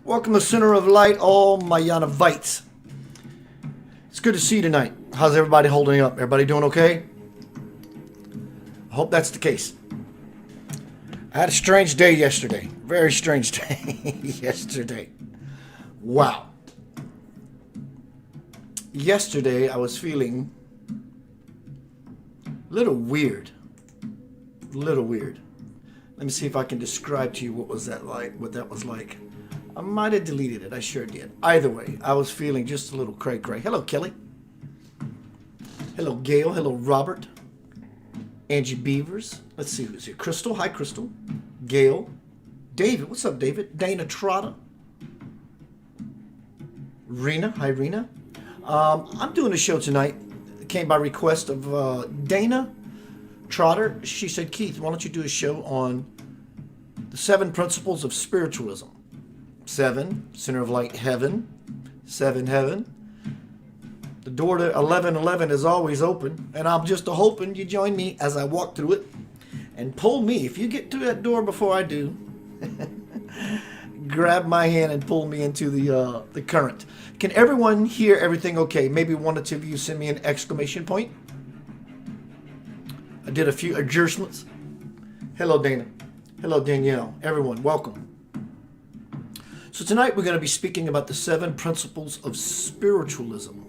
Welcome to Center of Light, all my Yanavites. It's good to see you tonight. How's everybody holding up? Everybody doing okay? I hope that's the case. I had a strange day yesterday. Very strange day yesterday. Wow. Yesterday I was feeling a little weird. Let me see if I can describe to you what that was like. I might have deleted it. I sure did. Either way, I was feeling just a little cray-cray. Hello, Kelly. Hello, Gail. Hello, Robert. Angie Beavers. Let's see who's here. Crystal. Hi, Crystal. Gail. David. What's up, David? Dana Trotta. Rena. Hi, Rena. I'm doing a show tonight. It came by request of Dana Trotter. She said, Keith, why don't you do a show on the 7 principles of spiritualism? 7, center of light, heaven. 7, heaven. The door to 1111 is always open, and I'm just hoping you join me as I walk through it and pull me. If you get to that door before I do, grab my hand and pull me into the current. Can everyone hear everything okay? Maybe one or two of you send me an exclamation point. I did a few adjustments. Hello, Dana. Hello, Danielle. Everyone, welcome. So tonight we're going to be speaking about the 7 principles of spiritualism.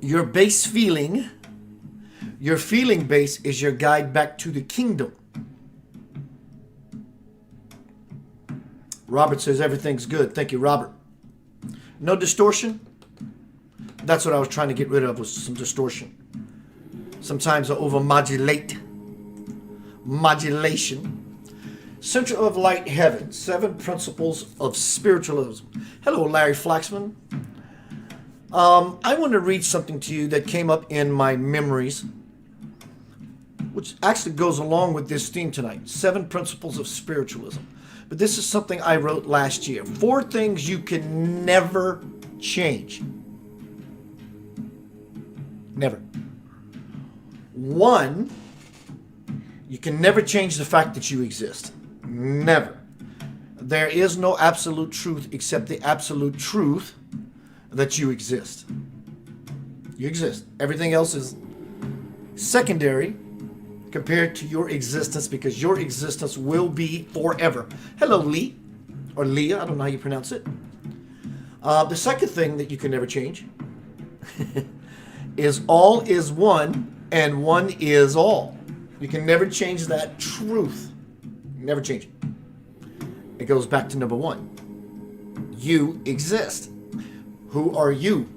Your feeling base is your guide back to the kingdom. Robert says everything's good. Thank you, Robert. No distortion? That's what I was trying to get rid of, was some distortion. Sometimes I overmodulate. Modulation. Center of Light, Heaven. 7 principles of spiritualism. Hello, Larry Flaxman. I want to read something to you that came up in my memories, which actually goes along with this theme tonight. 7 principles of spiritualism. But this is something I wrote last year. 4 things you can never change. Never. 1, you can never change the fact that you exist. Never. There is no absolute truth except the absolute truth that you exist. You exist. Everything else is secondary compared to your existence, because your existence will be forever. Hello, Lee. Or Leah. I don't know how you pronounce it. The second thing that you can never change is all is one and one is all. You can never change that truth. Never change it. It goes back to number 1. You exist. Who are you?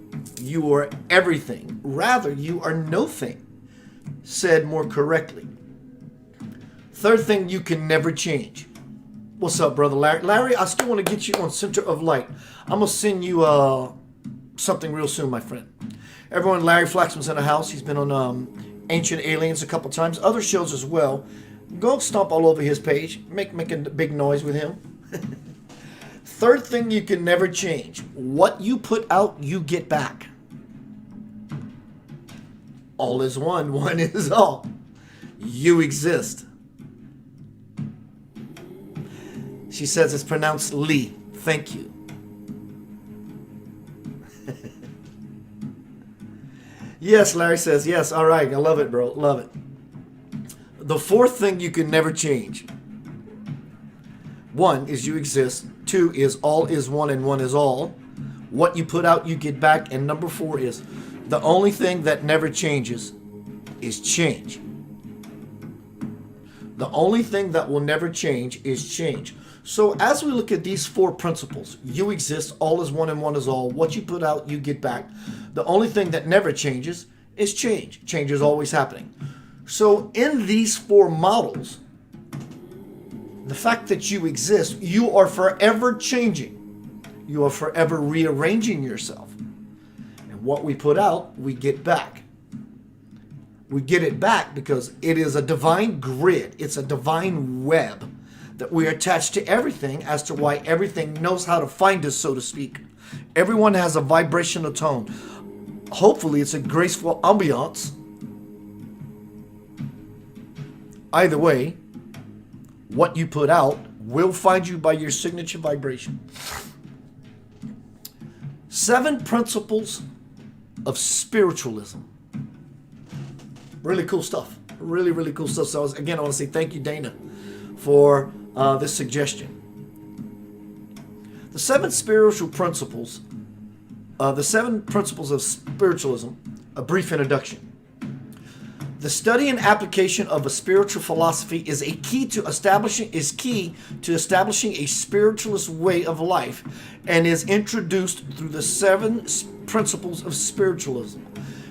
You are everything. Rather, you are nothing. Said more correctly. Third thing you can never change. What's up, brother Larry? Larry, I still want to get you on Center of Light. I'm going to send you something real soon, my friend. Everyone, Larry Flaxman's in the house. He's been on Ancient Aliens a couple times. Other shows as well. Go stomp all over his page. Make a big noise with him. Third thing you can never change. What you put out, you get back. All is one. One is all. You exist. She says it's pronounced Lee. Thank you. Yes, Larry says, yes, all right. I love it, bro. Love it. The 4th thing you can never change. 1 is you exist. 2 is all is one and one is all. What you put out, you get back. And number 4 is the only thing that never changes is change. The only thing that will never change is change. So as we look at these 4 principles, you exist, all is one and one is all. What you put out, you get back. The only thing that never changes is change. Change is always happening. So in these 4 models, the fact that you exist, you are forever changing. You are forever rearranging yourself. And what we put out, we get back. We get it back because it is a divine grid. It's a divine web that we are attached to everything, as to why everything knows how to find us, so to speak. Everyone has a vibrational tone. Hopefully it's a graceful ambiance. Either way, what you put out will find you by your signature vibration. 7 principles of spiritualism. Really cool stuff. Really, really cool stuff. So again, I want to say thank you, Dana, for this suggestion. The 7 spiritual principles, the 7 principles of spiritualism, a brief introduction. The study and application of a spiritual philosophy is key to establishing a spiritualist way of life, and is introduced through the 7 principles of spiritualism.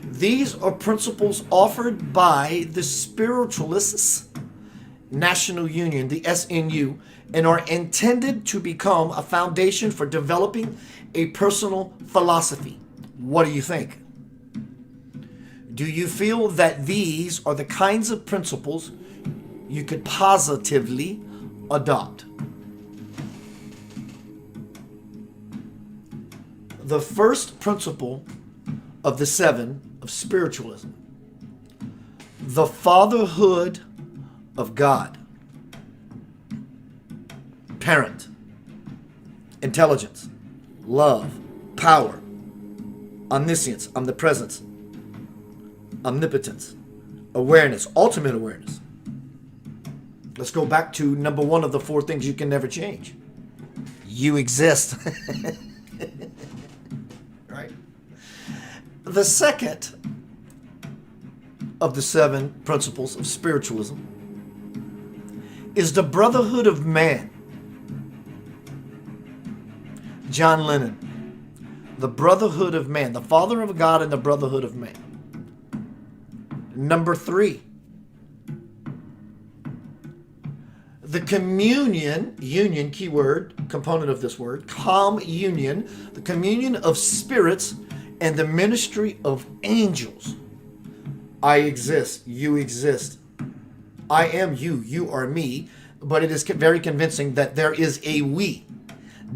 These are principles offered by the Spiritualists National Union, the SNU, and are intended to become a foundation for developing a personal philosophy. What do you think? Do you feel that these are the kinds of principles you could positively adopt? The first principle of the 7 of spiritualism: the fatherhood of God. Parent, intelligence, love, power, omniscience, omnipresence, omnipotence, awareness, ultimate awareness. Let's go back to number 1 of the 4 things you can never change. You exist. Right? The second of the 7 principles of spiritualism is the brotherhood of man. John Lennon. The brotherhood of man. The Father of God and the brotherhood of man. Number 3, the communion, union, keyword, component of this word, communion, the communion of spirits and the ministry of angels. I exist, you exist. I am you, you are me, but it is very convincing that there is a we.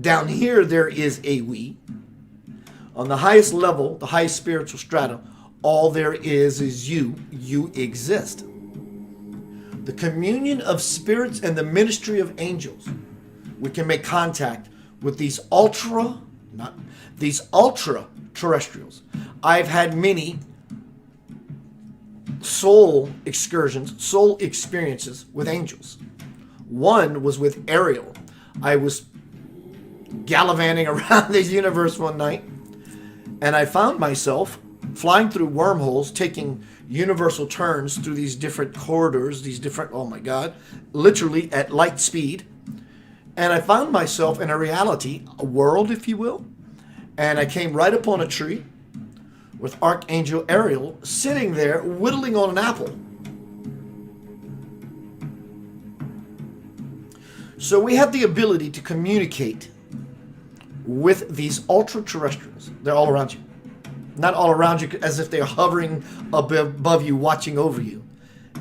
Down here, there is a we. On the highest level, the highest spiritual strata, all there is you. You exist. The communion of spirits and the ministry of angels. We can make contact with these ultra terrestrials. I've had many soul excursions, soul experiences with angels. One was with Ariel. I was gallivanting around this universe one night, and I found myself flying through wormholes, taking universal turns through these different corridors, these different, oh my God, literally at light speed. And I found myself in a reality, a world, if you will. And I came right upon a tree with Archangel Ariel sitting there whittling on an apple. So we have the ability to communicate with these ultra-terrestrials. They're all around you. Not all around you as if they're hovering above you, watching over you.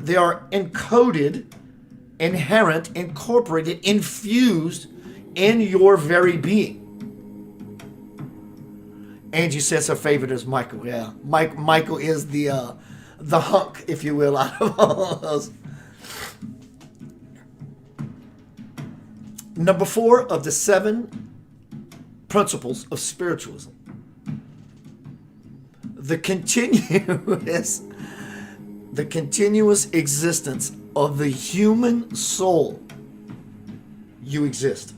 They are encoded, inherent, incorporated, infused in your very being. Angie says her favorite is Michael. Yeah, Michael is the hunk, if you will, out of all of those. Number 4 of the 7 principles of spiritualism. The continuous existence of the human soul. You exist.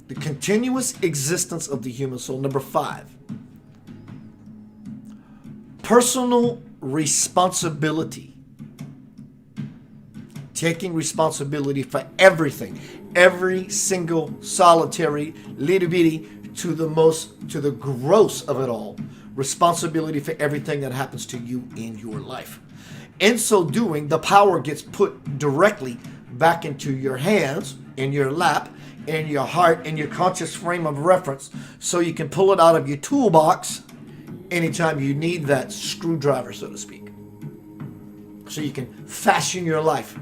The continuous existence of the human soul. Number 5. Personal responsibility. Taking responsibility for everything. Every single solitary little bitty to the gross of it all. Responsibility for everything that happens to you in your life. In so doing, the power gets put directly back into your hands, in your lap, in your heart, in your conscious frame of reference, so you can pull it out of your toolbox anytime you need that screwdriver, so to speak. So you can fashion your life.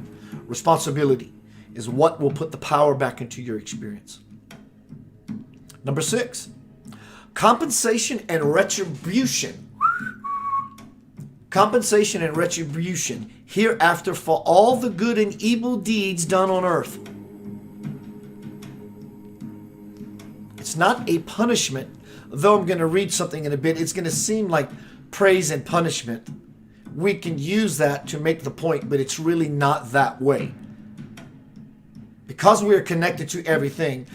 Responsibility is what will put the power back into your experience. Number 6, compensation and retribution. Compensation and retribution hereafter for all the good and evil deeds done on earth. It's not a punishment. Though I'm going to read something in a bit, it's going to seem like praise and punishment. We can use that to make the point, but it's really not that way. Because we are connected to everything,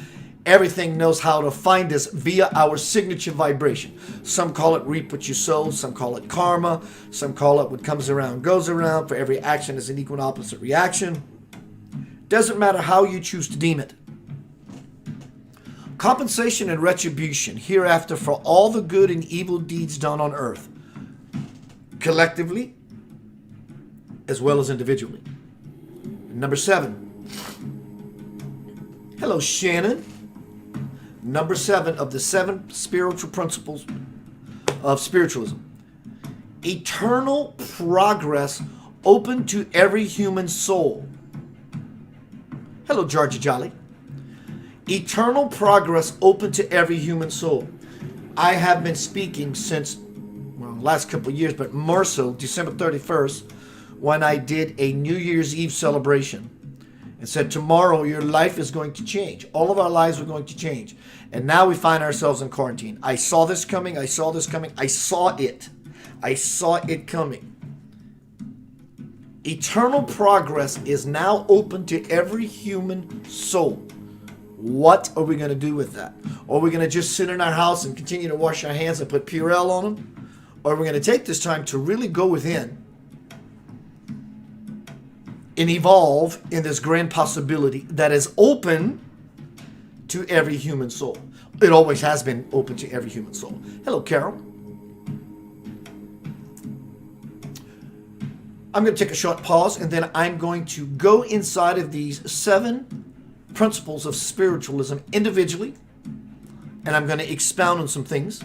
everything knows how to find us via our signature vibration. Some call it reap what you sow, some call it karma, some call it what comes around goes around. For every action is an equal and opposite reaction. Doesn't matter how you choose to deem it. Compensation and retribution hereafter for all the good and evil deeds done on earth, collectively as well as individually. Number 7. Hello, Shannon. Number 7 of the 7 spiritual principles of spiritualism. Eternal progress open to every human soul. Hello, Georgia Jolly. Eternal progress open to every human soul. I have been speaking since, well, last couple of years, but more so December 31st, when I did a New Year's Eve celebration and said, tomorrow your life is going to change. All of our lives are going to change. And now we find ourselves in quarantine. I saw this coming. I saw this coming. I saw it. I saw it coming. Eternal progress is now open to every human soul. What are we going to do with that? Are we going to just sit in our house and continue to wash our hands and put Purell on them? Or are we going to take this time to really go within and evolve in this grand possibility that is open to every human soul? It always has been open to every human soul. Hello, Carol. I'm going to take a short pause, and then I'm going to go inside of these 7 principles of spiritualism individually, and I'm going to expound on some things,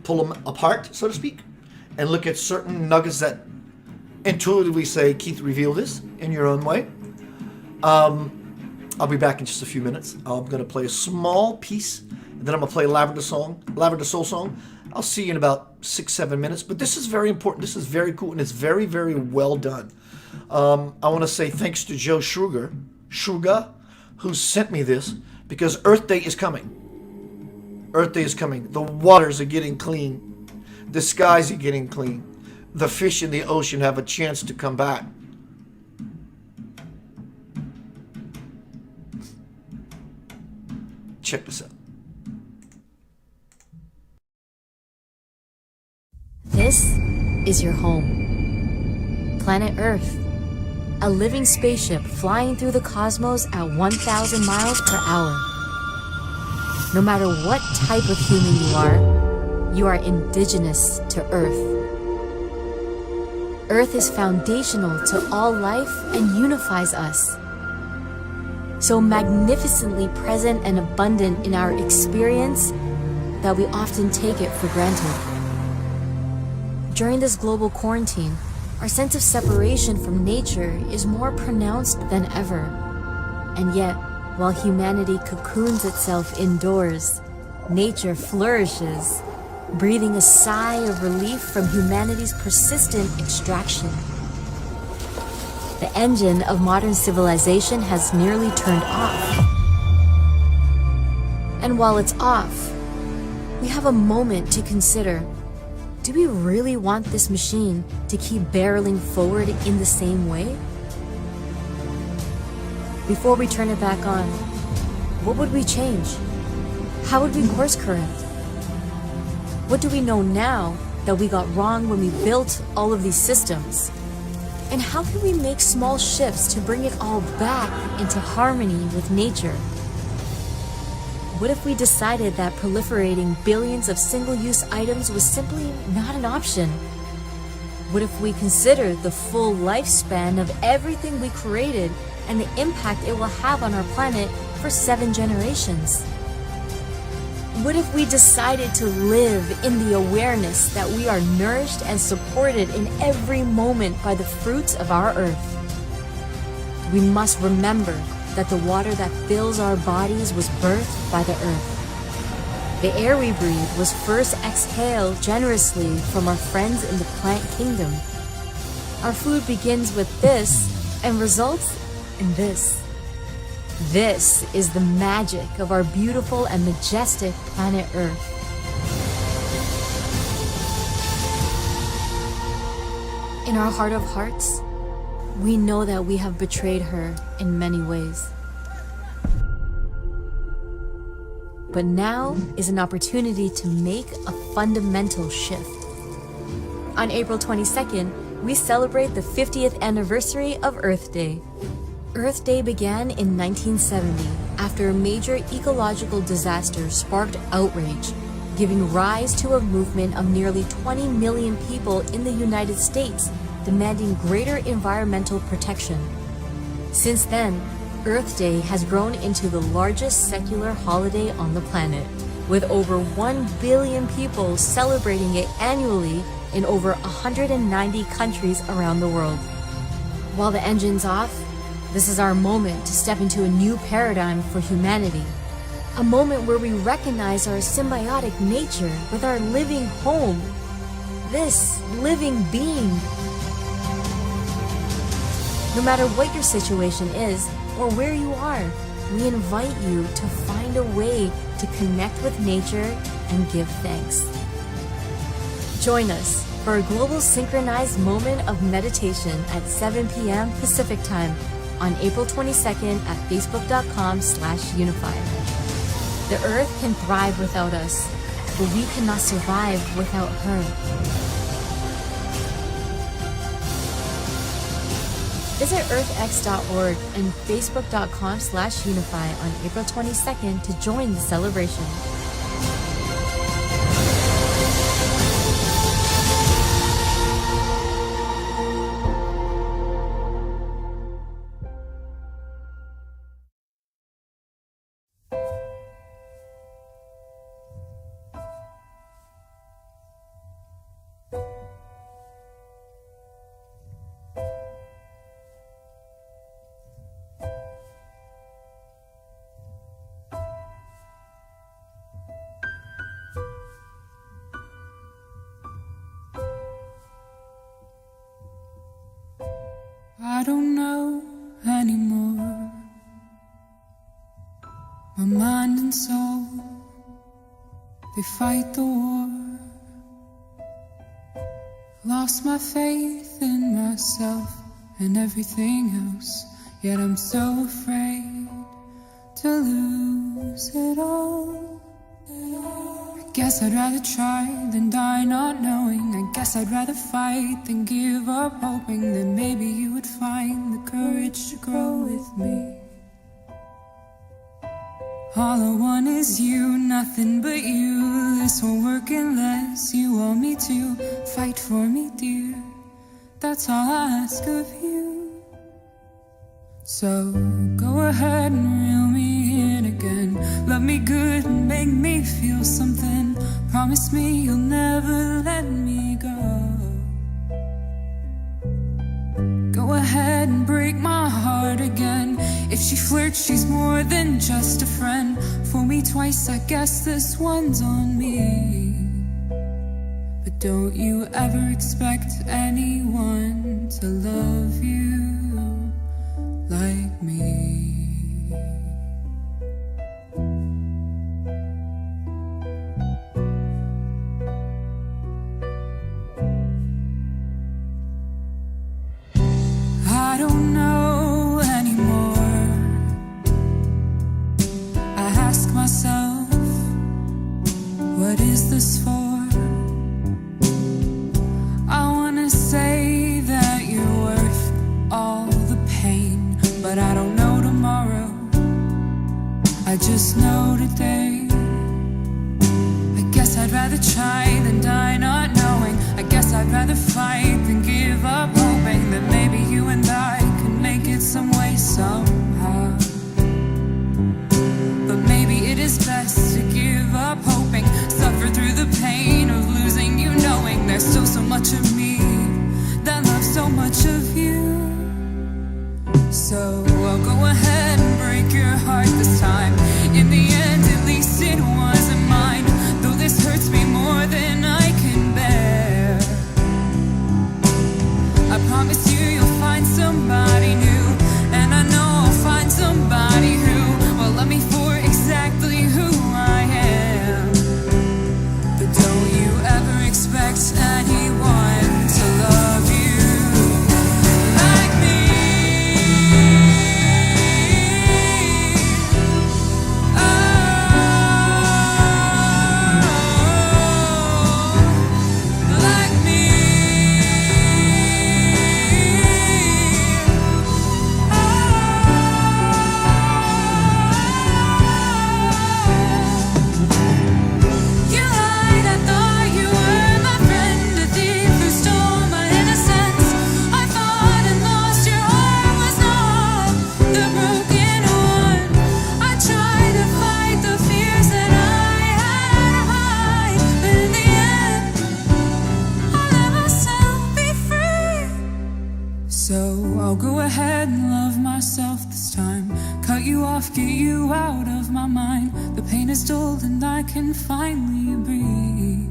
pull them apart, so to speak, and look at certain nuggets that intuitively say, Keith, reveal this in your own way. I'll be back in just a few minutes. I'm going to play a small piece, and then I'm going to play a Lavender Soul song. I'll see you in about 6-7 minutes, but this is very important. This is very cool, and it's very, very well done. I want to say thanks to Joe Schruger, who sent me this, because Earth Day is coming. Earth Day is coming. The waters are getting clean. The skies are getting clean. The fish in the ocean have a chance to come back. Check this out. This is your home. Planet Earth. A living spaceship flying through the cosmos at 1,000 miles per hour. No matter what type of human you are indigenous to Earth. Earth is foundational to all life and unifies us. So magnificently present and abundant in our experience that we often take it for granted. During this global quarantine, our sense of separation from nature is more pronounced than ever. And yet, while humanity cocoons itself indoors, nature flourishes, breathing a sigh of relief from humanity's persistent extraction. The engine of modern civilization has nearly turned off. And while it's off, we have a moment to consider, do we really want this machine to keep barreling forward in the same way? Before we turn it back on, what would we change? How would we course correct? What do we know now that we got wrong when we built all of these systems? And how can we make small shifts to bring it all back into harmony with nature? What if we decided that proliferating billions of single-use items was simply not an option? What if we considered the full lifespan of everything we created and the impact it will have on our planet for 7 generations? What if we decided to live in the awareness that we are nourished and supported in every moment by the fruits of our earth? We must remember that the water that fills our bodies was birthed by the earth. The air we breathe was first exhaled generously from our friends in the plant kingdom. Our food begins with this and results in this. This is the magic of our beautiful and majestic planet Earth. In our heart of hearts, we know that we have betrayed her in many ways. But now is an opportunity to make a fundamental shift. On April 22nd, we celebrate the 50th anniversary of Earth Day. Earth Day began in 1970 after a major ecological disaster sparked outrage, giving rise to a movement of nearly 20 million people in the United States demanding greater environmental protection. Since then, Earth Day has grown into the largest secular holiday on the planet, with over 1 billion people celebrating it annually in over 190 countries around the world. While the engine's off, this is our moment to step into a new paradigm for humanity. A moment where we recognize our symbiotic nature with our living home, this living being. No matter what your situation is or where you are, we invite you to find a way to connect with nature and give thanks. Join us for a global synchronized moment of meditation at 7 p.m. Pacific Time on April 22nd at facebook.com/unify. The Earth can thrive without us, but we cannot survive without her. Visit earthx.org and facebook.com/unify on April 22nd to join the celebration. I don't know anymore. My mind and soul, they fight the war. Lost my faith in myself and everything else, yet I'm so afraid to lose it all. I guess I'd rather try than die not knowing. I guess I'd rather fight than give up hoping that maybe you would find the courage to grow with me. All I want is you, nothing but you. This won't work unless you want me to fight for me, dear. That's all I ask of you. So go ahead and reel me in again. Love me good and make me feel something. Promise me you'll never let me go. Go ahead and break my heart again. If she flirts, she's more than just a friend. Fool me twice, I guess this one's on me. But don't you ever expect anyone to love you like me. I don't know anymore. I ask myself, what is this for? I wanna say that you're worth all the pain, but I don't know tomorrow. I just know today. I guess I'd rather try than die not knowing. I guess I'd rather fight than give up hoping that maybe you and I can make it some way somehow. But maybe it is best to give up hoping, suffer through the pain of losing you, knowing there's still so much of me that loves so much of you. So I'll go ahead and break your heart this time. In the end, at least it wasn't mine. Though this hurts me more than I can bear, I promise you you'll find somebody new, and I know I'll find somebody who can finally breathe.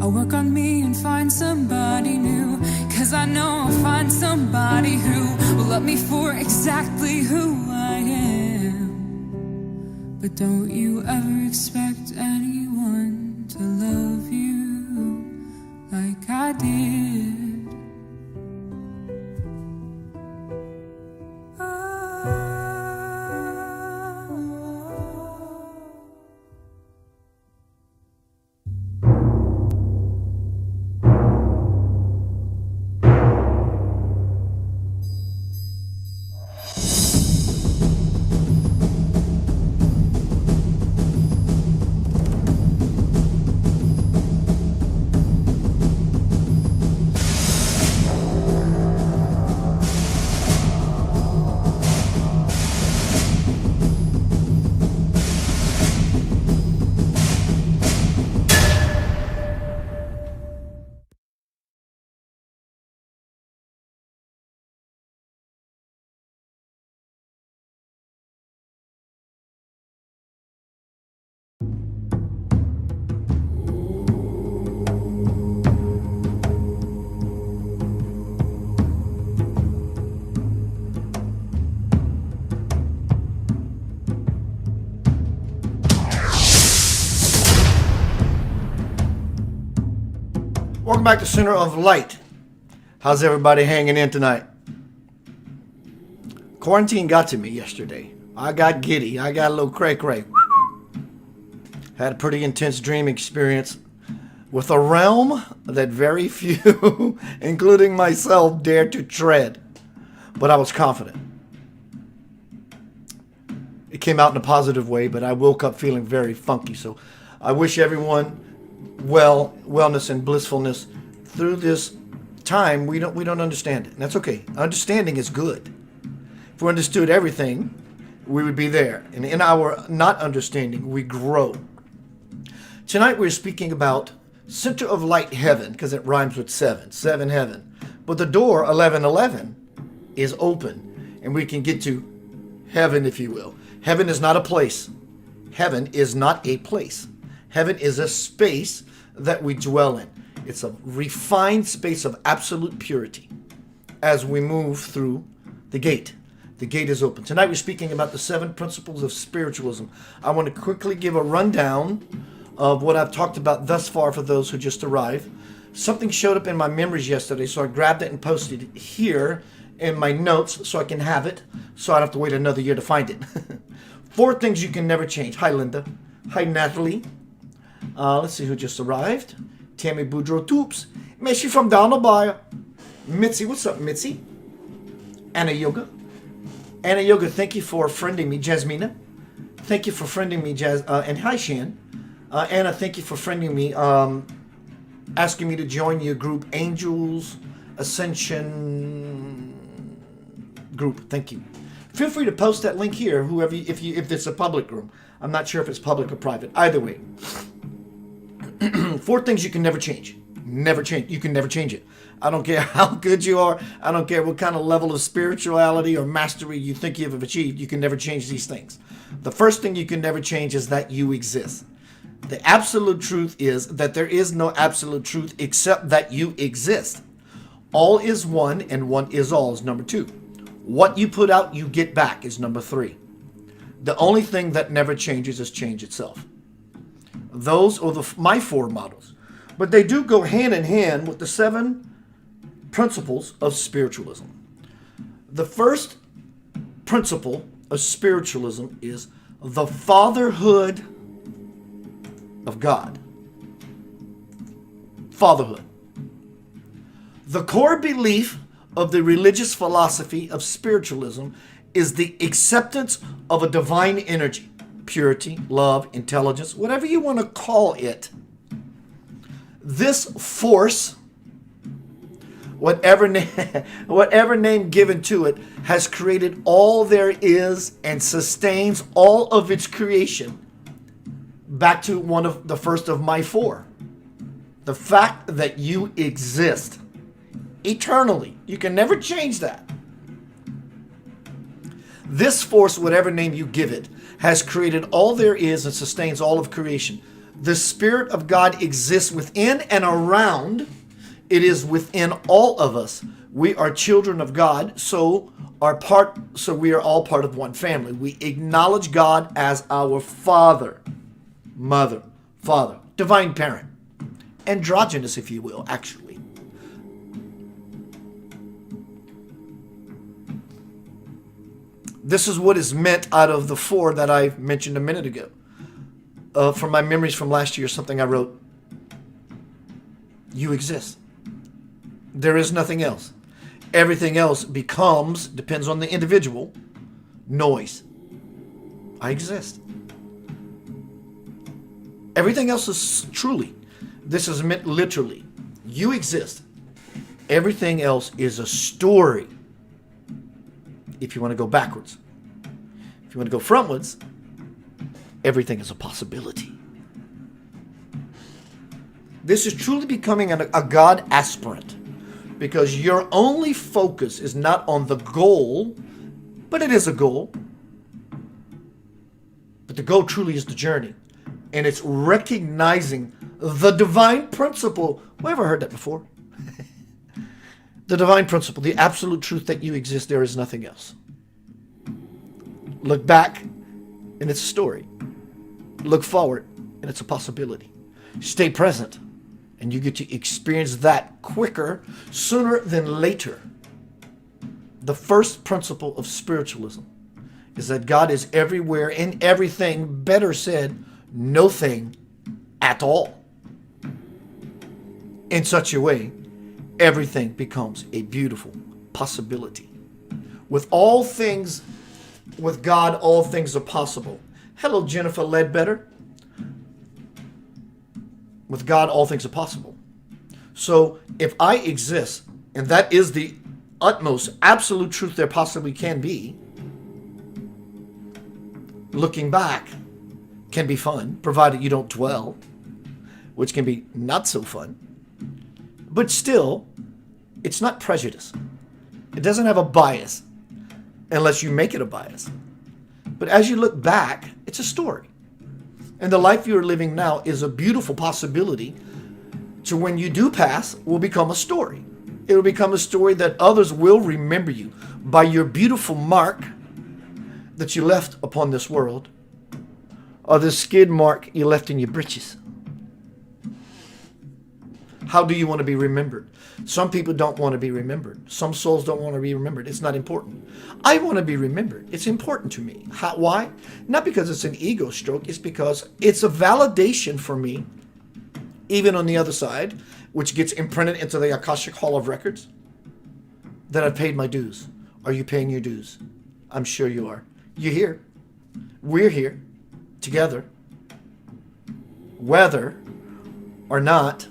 I'll work on me and find somebody new, 'cause I know I'll find somebody who will love me for exactly who I am. But don't you ever expect anyone to love you like I did. Welcome back to Center of Light. How's everybody hanging in tonight? Quarantine got to me yesterday. I got giddy. I got a little cray-cray. Had a pretty intense dream experience with a realm that very few, including myself, dared to tread. But I was confident. It came out in a positive way, but I woke up feeling very funky. So I wish everyone wellness and blissfulness through this time. We don't understand it, and that's okay. Understanding is good. If we understood everything, we would be there. And in our not understanding, we grow. Tonight we're speaking about Center of Light Heaven, because it rhymes with seven heaven. But the door 1111 is open, and we can get to heaven, if you will. Heaven is not a place. Heaven is not a place. Heaven is a space that we dwell in. It's a refined space of absolute purity as we move through the gate. The gate is open. Tonight we're speaking about the 7 principles of spiritualism. I want to quickly give a rundown of what I've talked about thus far for those who just arrived. Something showed up in my memories yesterday, so I grabbed it and posted it here in my notes so I can have it, so I don't have to wait another year to find it. 4 things you can never change. Hi, Linda. Hi, Natalie. Let's see who just arrived. Tammy Boudreau Toops. Messi from down the bar. Mitzi, what's up, Mitzi? Anna Yoga. Anna Yoga, thank you for friending me. Jasmina, thank you for friending me. And hi, Shan. Anna, thank you for friending me. Asking me to join your group, Angels Ascension group. Thank you. Feel free to post that link here, whoever, if it's a public room. I'm not sure if it's public or private. Either way. 4 things you can never change. Never change. You can never change it. I don't care how good you are. I don't care what kind of level of spirituality or mastery you think you have achieved. You can never change these things. The first thing you can never change is that you exist. The absolute truth is that there is no absolute truth except that you exist. All is one and one is all is number 2. What you put out, you get back is number 3. The only thing that never changes is change itself. Those are my 4 models. But they do go hand in hand with the 7 principles of spiritualism. The first principle of spiritualism is the fatherhood of God. Fatherhood. The core belief of the religious philosophy of spiritualism is the acceptance of a divine energy, purity, love, intelligence, whatever you want to call it. This force, whatever name given to it, has created all there is and sustains all of its creation. Back to one of the first of my 4. The fact that you exist eternally. You can never change that. This force, whatever name you give it, has created all there is and sustains all of creation. The Spirit of God exists within and around. It is within all of us. We are children of God, so we are all part of one family. We acknowledge God as our Father, Mother, Father, divine parent, androgynous, if you will, actually. This is what is meant out of the 4 that I mentioned a minute ago. From my memories from last year, something I wrote. You exist. There is nothing else. Everything else becomes, depends on the individual, noise. I exist. Everything else is truly. This is meant literally. You exist. Everything else is a story. If you want to go backwards. If you want to go frontwards, everything is a possibility. This is truly becoming a God aspirant, because your only focus is not on the goal, but it is a goal. But the goal truly is the journey, and it's recognizing the divine principle. Have I ever heard that before? The divine principle, the absolute truth that you exist, there is nothing else. Look back, and it's a story. Look forward, and it's a possibility. Stay present, and you get to experience that quicker, sooner than later. The first principle of spiritualism is that God is everywhere in everything, better said, no thing at all. In such a way, everything becomes a beautiful possibility. With all things, with God, all things are possible. Hello, Jennifer Ledbetter. With God, all things are possible. So if I exist, and that is the utmost absolute truth there possibly can be, looking back can be fun, provided you don't dwell, which can be not so fun. But still, it's not prejudice. It doesn't have a bias, unless you make it a bias. But as you look back, it's a story. And the life you are living now is a beautiful possibility to, when you do pass, will become a story. It will become a story that others will remember you by your beautiful mark that you left upon this world, or the skid mark you left in your britches. How do you want to be remembered? Some people don't want to be remembered. Some souls don't want to be remembered. It's not important. I want to be remembered. It's important to me. Why? Not because it's an ego stroke. It's because it's a validation for me, even on the other side, which gets imprinted into the Akashic Hall of Records, that I've paid my dues. Are you paying your dues? I'm sure you are. You're here. We're here together. Whether or not,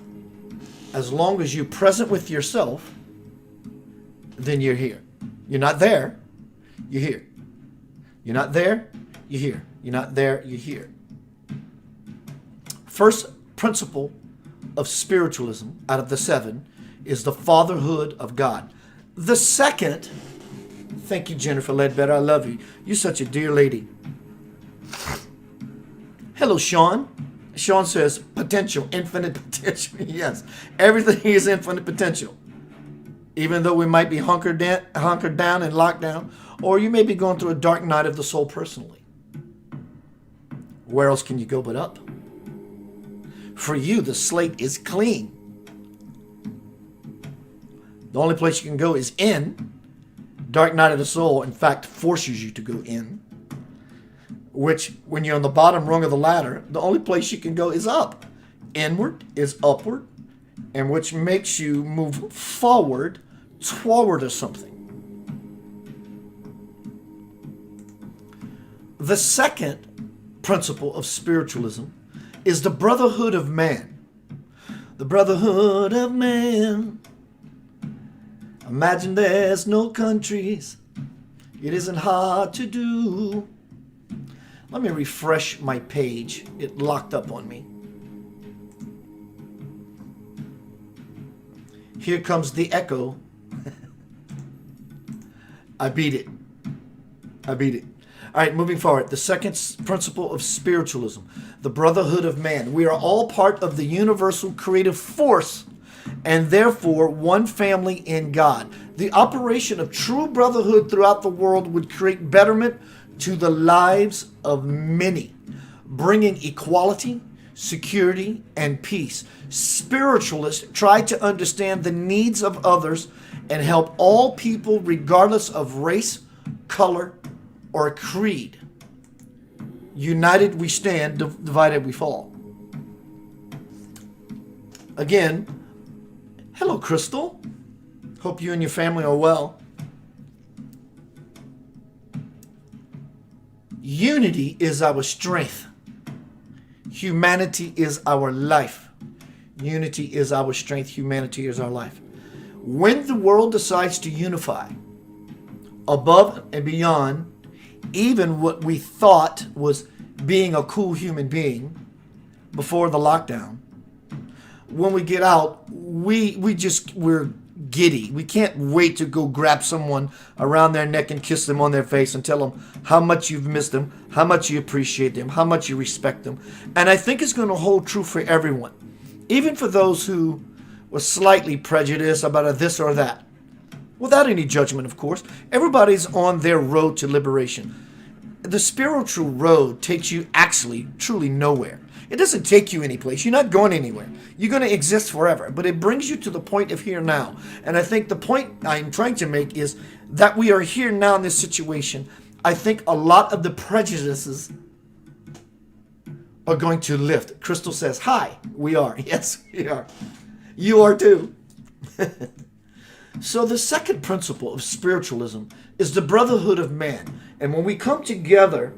as long as you're present with yourself, then you're here. You're not there, you're here. You're not there, you're here. You're not there, you're here. First principle of spiritualism out of the 7 is the fatherhood of God. The second, thank you, Jennifer Ledbetter, I love you. You're such a dear lady. Hello, Sean. Sean says, potential, infinite potential. Yes, everything is infinite potential. Even though we might be hunkered down and locked down, or you may be going through a dark night of the soul personally. Where else can you go but up? For you, the slate is clean. The only place you can go is in. Dark night of the soul, in fact, forces you to go in. Which, when you're on the bottom rung of the ladder, the only place you can go is up. Inward is upward, and which makes you move forward toward something. The second principle of spiritualism is the brotherhood of man. The brotherhood of man. Imagine there's no countries. It isn't hard to do. Let me refresh my page. It locked up on me. Here comes the echo. I beat it. I beat it. All right, moving forward. The second principle of spiritualism, the brotherhood of man. We are all part of the universal creative force and therefore one family in God. The operation of true brotherhood throughout the world would create betterment to the lives of many, bringing equality, security, and peace. Spiritualists try to understand the needs of others and help all people regardless of race, color, or creed. United we stand, divided we fall. Again, hello, Crystal. Hope you and your family are well. Unity is our strength. Humanity is our life. Unity is our strength. Humanity is our life. When the world decides to unify above and beyond even what we thought was being a cool human being before the lockdown, when we get out, we're giddy. We can't wait to go grab someone around their neck and kiss them on their face and tell them how much you've missed them, how much you appreciate them, how much you respect them. And I think it's going to hold true for everyone, even for those who were slightly prejudiced about a this or that. Without any judgment, of course. Everybody's on their road to liberation. The spiritual road takes you actually truly nowhere. It doesn't take you anyplace. You're not going anywhere. You're going to exist forever. But it brings you to the point of here now. And I think the point I'm trying to make is that we are here now in this situation. I think a lot of the prejudices are going to lift. Crystal says, hi, we are. Yes, we are. You are too. So the second principle of spiritualism is the brotherhood of man. And when we come together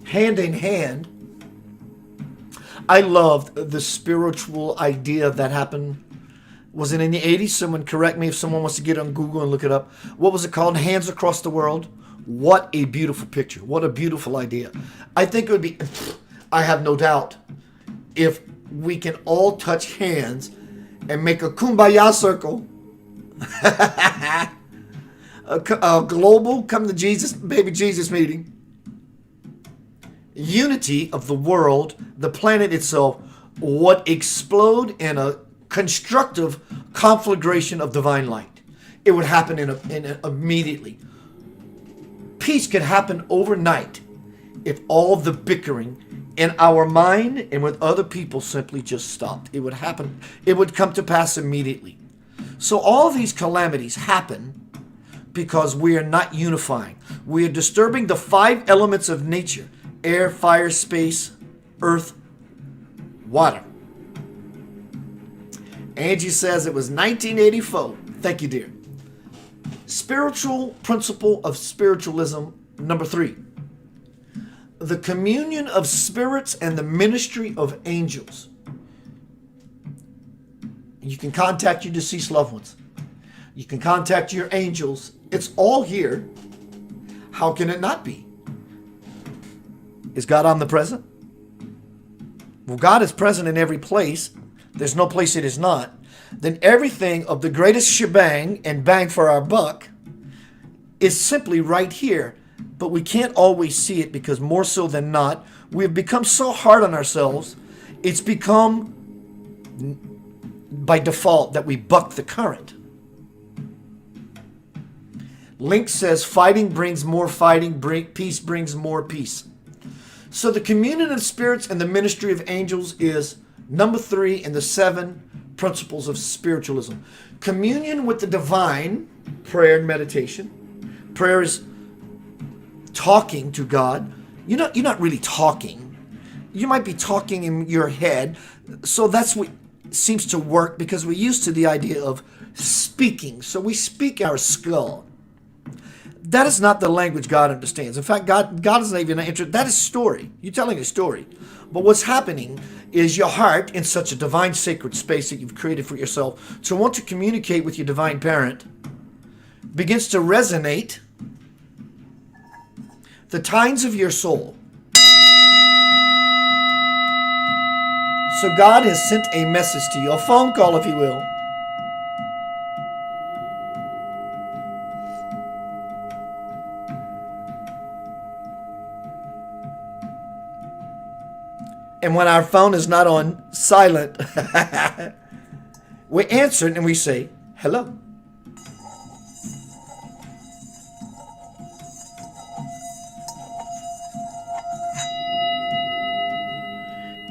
hand in hand, I loved the spiritual idea that happened. Was it in the 80s? Someone correct me if someone wants to get on Google and look it up. What was it called? Hands Across the World. What a beautiful picture. What a beautiful idea. I think it would be, I have no doubt, if we can all touch hands and make a kumbaya circle, a global come to Jesus, baby Jesus meeting, unity of the world, the planet itself, would explode in a constructive conflagration of divine light. It would happen immediately. Peace could happen overnight if all the bickering in our mind and with other people simply just stopped. It would happen. It would come to pass immediately. So all these calamities happen because we are not unifying. We are disturbing the 5 elements of nature: air, fire, space, earth, water. Angie says it was 1984. Thank you, dear. Spiritual principle of spiritualism, number 3. The communion of spirits and the ministry of angels. You can contact your deceased loved ones. You can contact your angels. It's all here. How can it not be? Is God omnipresent? Well, God is present in every place. There's no place it is not. Then everything of the greatest shebang and bang for our buck is simply right here. But we can't always see it because more so than not, we've become so hard on ourselves. It's become by default that we buck the current. Link says fighting brings more fighting, peace brings more peace. So the communion of spirits and the ministry of angels is number 3 in the 7 principles of spiritualism. Communion with the divine, prayer and meditation. Prayer is talking to God. You're not really talking. You might be talking in your head. So that's what seems to work because we're used to the idea of speaking. So we speak our skull. That is not the language God understands. In fact, God is not even interested. That is story. You're telling a story. But what's happening is your heart, in such a divine sacred space that you've created for yourself, to want to communicate with your divine parent, begins to resonate the tines of your soul. So God has sent a message to you, a phone call, if you will. And when our phone is not on silent, we answer and we say, hello.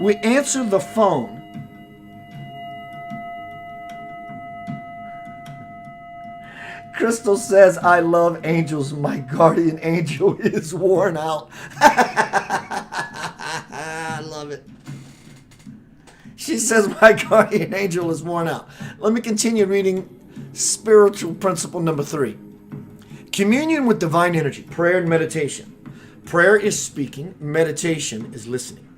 We answer the phone. Crystal says, I love angels. My guardian angel is worn out. I love it. She says, my guardian angel is worn out. Let me continue reading spiritual principle number 3. Communion with divine energy, prayer and meditation. Prayer is speaking, meditation is listening.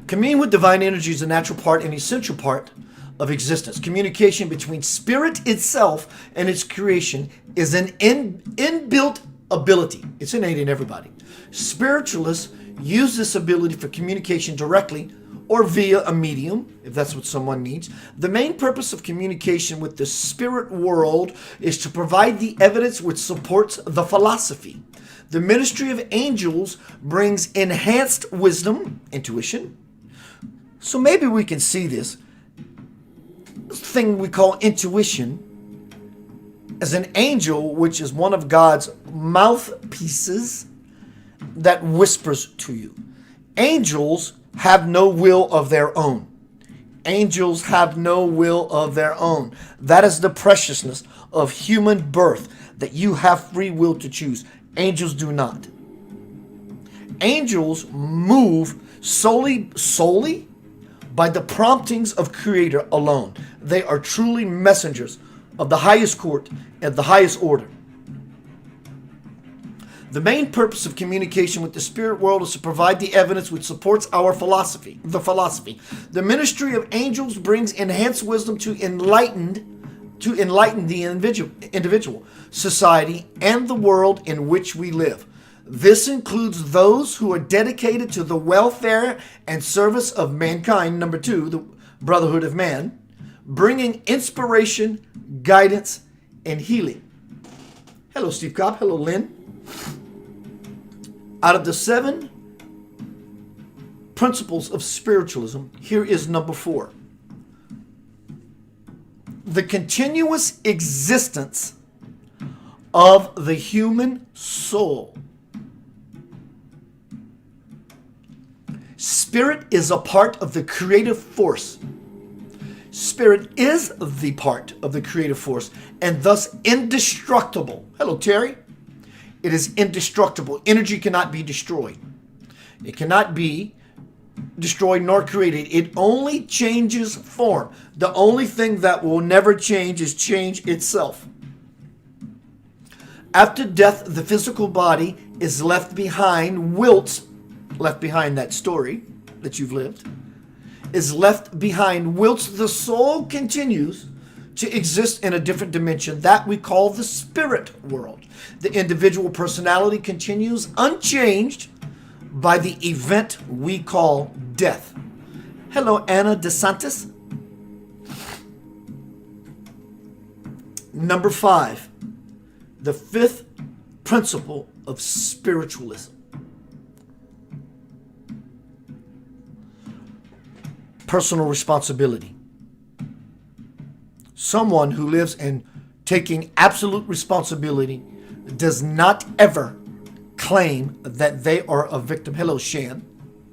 Communion with divine energy is a natural part and essential part of existence. Communication between spirit itself and its creation is an inbuilt ability. It's innate in everybody. Spiritualists use this ability for communication directly or via a medium, if that's what someone needs. The main purpose of communication with the spirit world is to provide the evidence which supports the philosophy. The ministry of angels brings enhanced wisdom, intuition. So maybe we can see this thing we call intuition as an angel, which is one of God's mouthpieces that whispers to you. Angels have no will of their own. Angels have no will of their own. That is the preciousness of human birth, that you have free will to choose. Angels do not. Angels move solely by the promptings of Creator alone. They are truly messengers of the highest court and the highest order. The main purpose of communication with the spirit world is to provide the evidence which supports our philosophy, the philosophy. The ministry of angels brings enhanced wisdom to enlighten the individual, society, and the world in which we live. This includes those who are dedicated to the welfare and service of mankind. Number 2, the brotherhood of man, bringing inspiration, guidance, and healing. Hello, Steve Cobb. Hello, Lynn. Out of the 7 principles of spiritualism, here is number 4. The continuous existence of the human soul. Spirit is a part of the creative force. Spirit is the part of the creative force and thus indestructible. Hello, Terry. It is indestructible. Energy cannot be destroyed. It cannot be destroyed nor created. It only changes form. The only thing that will never change is change itself. After death, the physical body is left behind, left behind that story that you've lived, is left behind, whilst the soul continues to exist in a different dimension that we call the spirit world. The individual personality continues unchanged by the event we call death. Hello, Anna DeSantis. Number 5, the 5th principle of spiritualism. Personal responsibility. Someone who lives in taking absolute responsibility does not ever claim that they are a victim. Hello, Shan.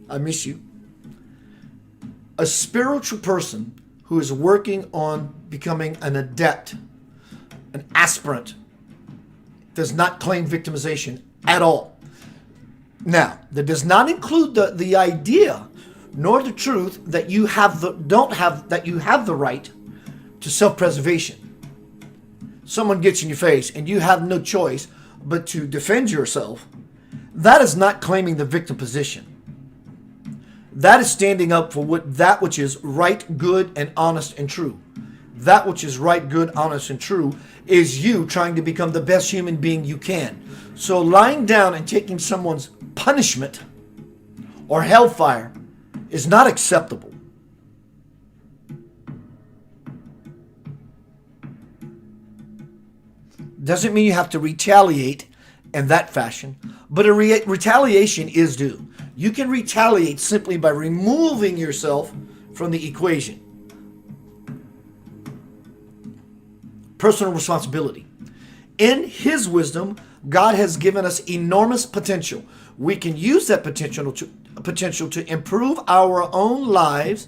I miss you. A spiritual person who is working on becoming an adept, an aspirant, does not claim victimization at all. Now, that does not include the idea nor the truth that you have the right to self-preservation. Someone gets in your face and you have no choice but to defend yourself. That is not claiming the victim position. That is standing up for that which is right, good, and honest and true. That which is right, good, honest, and true is you trying to become the best human being you can. So lying down and taking someone's punishment or hellfire is not acceptable. Doesn't mean you have to retaliate in that fashion, but a retaliation is due. You can retaliate simply by removing yourself from the equation. Personal responsibility. In His wisdom, God has given us enormous potential. We can use that potential to improve our own lives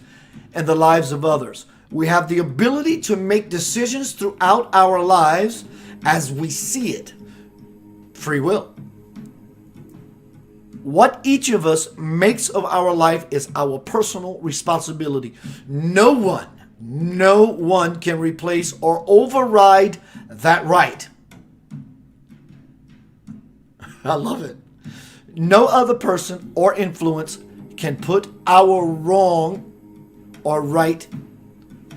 and the lives of others. We have the ability to make decisions throughout our lives as we see it. Free will. What each of us makes of our life is our personal responsibility. No one can replace or override that right. I love it. No other person or influence can put our wrong or right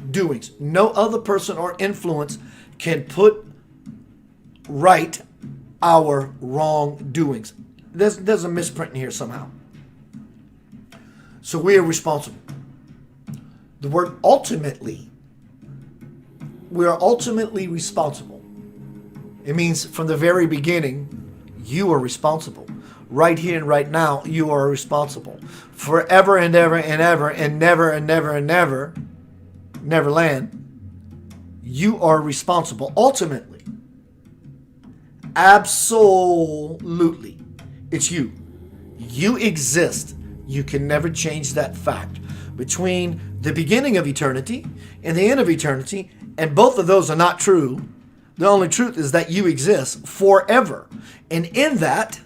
doings. No other person or influence can put right our wrongdoings. There's a misprint in here somehow. So we are responsible. The word ultimately. We are ultimately responsible. It means from the very beginning, you are responsible. Right here and right now, you are responsible. Forever and ever and ever and never and never and never, Neverland, you are responsible. Ultimately. Absolutely. It's you. You exist. You can never change that fact. Between the beginning of eternity and the end of eternity, and both of those are not true, the only truth is that you exist forever. And in that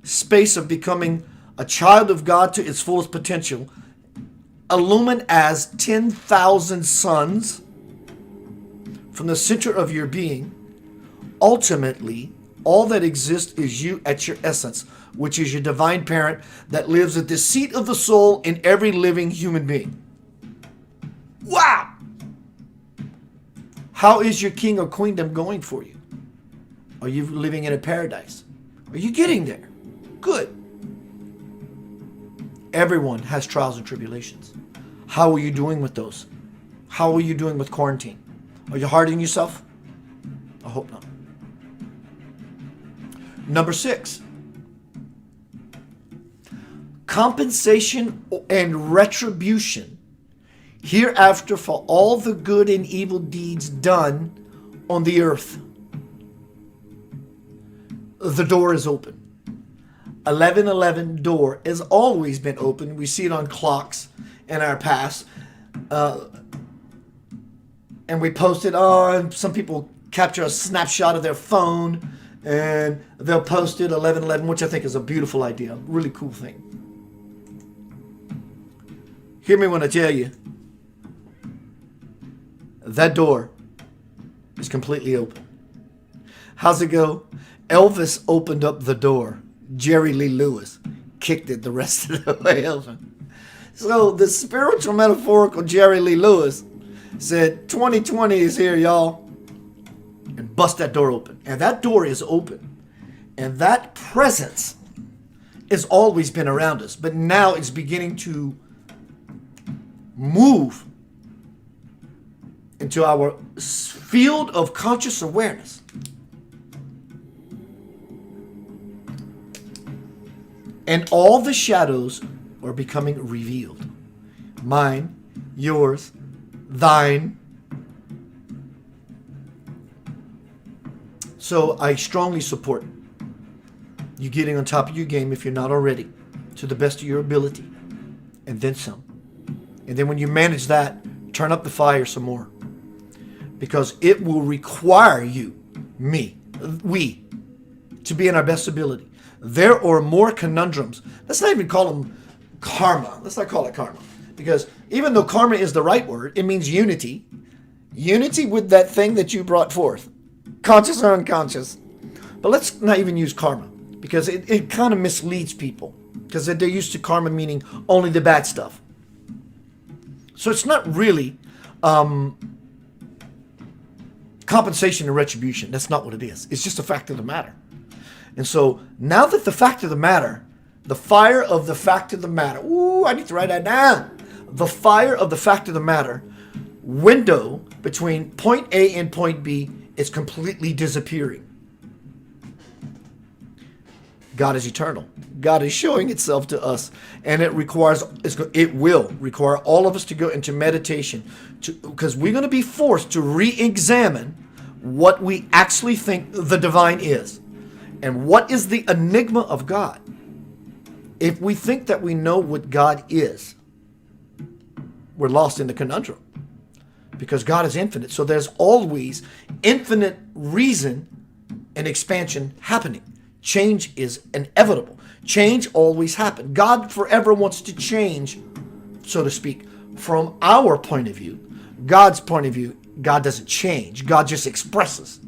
space of becoming a child of God to its fullest potential, illumined as 10,000 suns from the center of your being, ultimately, all that exists is you at your essence, which is your divine parent that lives at the seat of the soul in every living human being. Wow! How is your king or queendom going for you? Are you living in a paradise? Are you getting there? Good. Everyone has trials and tribulations. How are you doing with those? How are you doing with quarantine? Are you hardening yourself? I hope not. Number 6. Compensation and retribution hereafter for all the good and evil deeds done on the earth. The door is open. 1111 door has always been open. We see it on clocks in our past. And we post it on, some people capture a snapshot of their phone and they'll post it 1111, which I think is a beautiful idea. Really cool thing. Hear me when I tell you, that door is completely open. How's it go? Elvis opened up the door. Jerry Lee Lewis kicked it the rest of the way open. So the spiritual metaphorical Jerry Lee Lewis said, 2020 is here, y'all. And bust that door open. And that door is open. And that presence has always been around us. But now it's beginning to move into our field of conscious awareness. And all the shadows are becoming revealed. Mine, yours, thine. So I strongly support you getting on top of your game if you're not already, to the best of your ability, and then some. And then when you manage that, turn up the fire some more. Because it will require you, me, we, to be in our best ability. There are more conundrums. Let's not even call them karma. Let's not call it karma. Because even though karma is the right word, it means unity. Unity with that thing that you brought forth. Conscious or unconscious. But let's not even use karma. Because it kind of misleads people. Because they're used to karma meaning only the bad stuff. So it's not really compensation and retribution. That's not what it is. It's just a fact of the matter. And so now that the fact of the matter, the fire of the fact of the matter, ooh, I need to write that down. The fire of the fact of the matter, window between point A and point B is completely disappearing. God is eternal. God is showing itself to us, and it will require all of us to go into meditation, because we're going to be forced to re-examine what we actually think the divine is, and what is the enigma of God. If we think that we know what God is, we're lost in the conundrum, because God is infinite. So there's always infinite reason and expansion happening. Change is inevitable. Change always happens. God forever wants to change, so to speak, from our point of view. God's point of view, God doesn't change. God just expresses.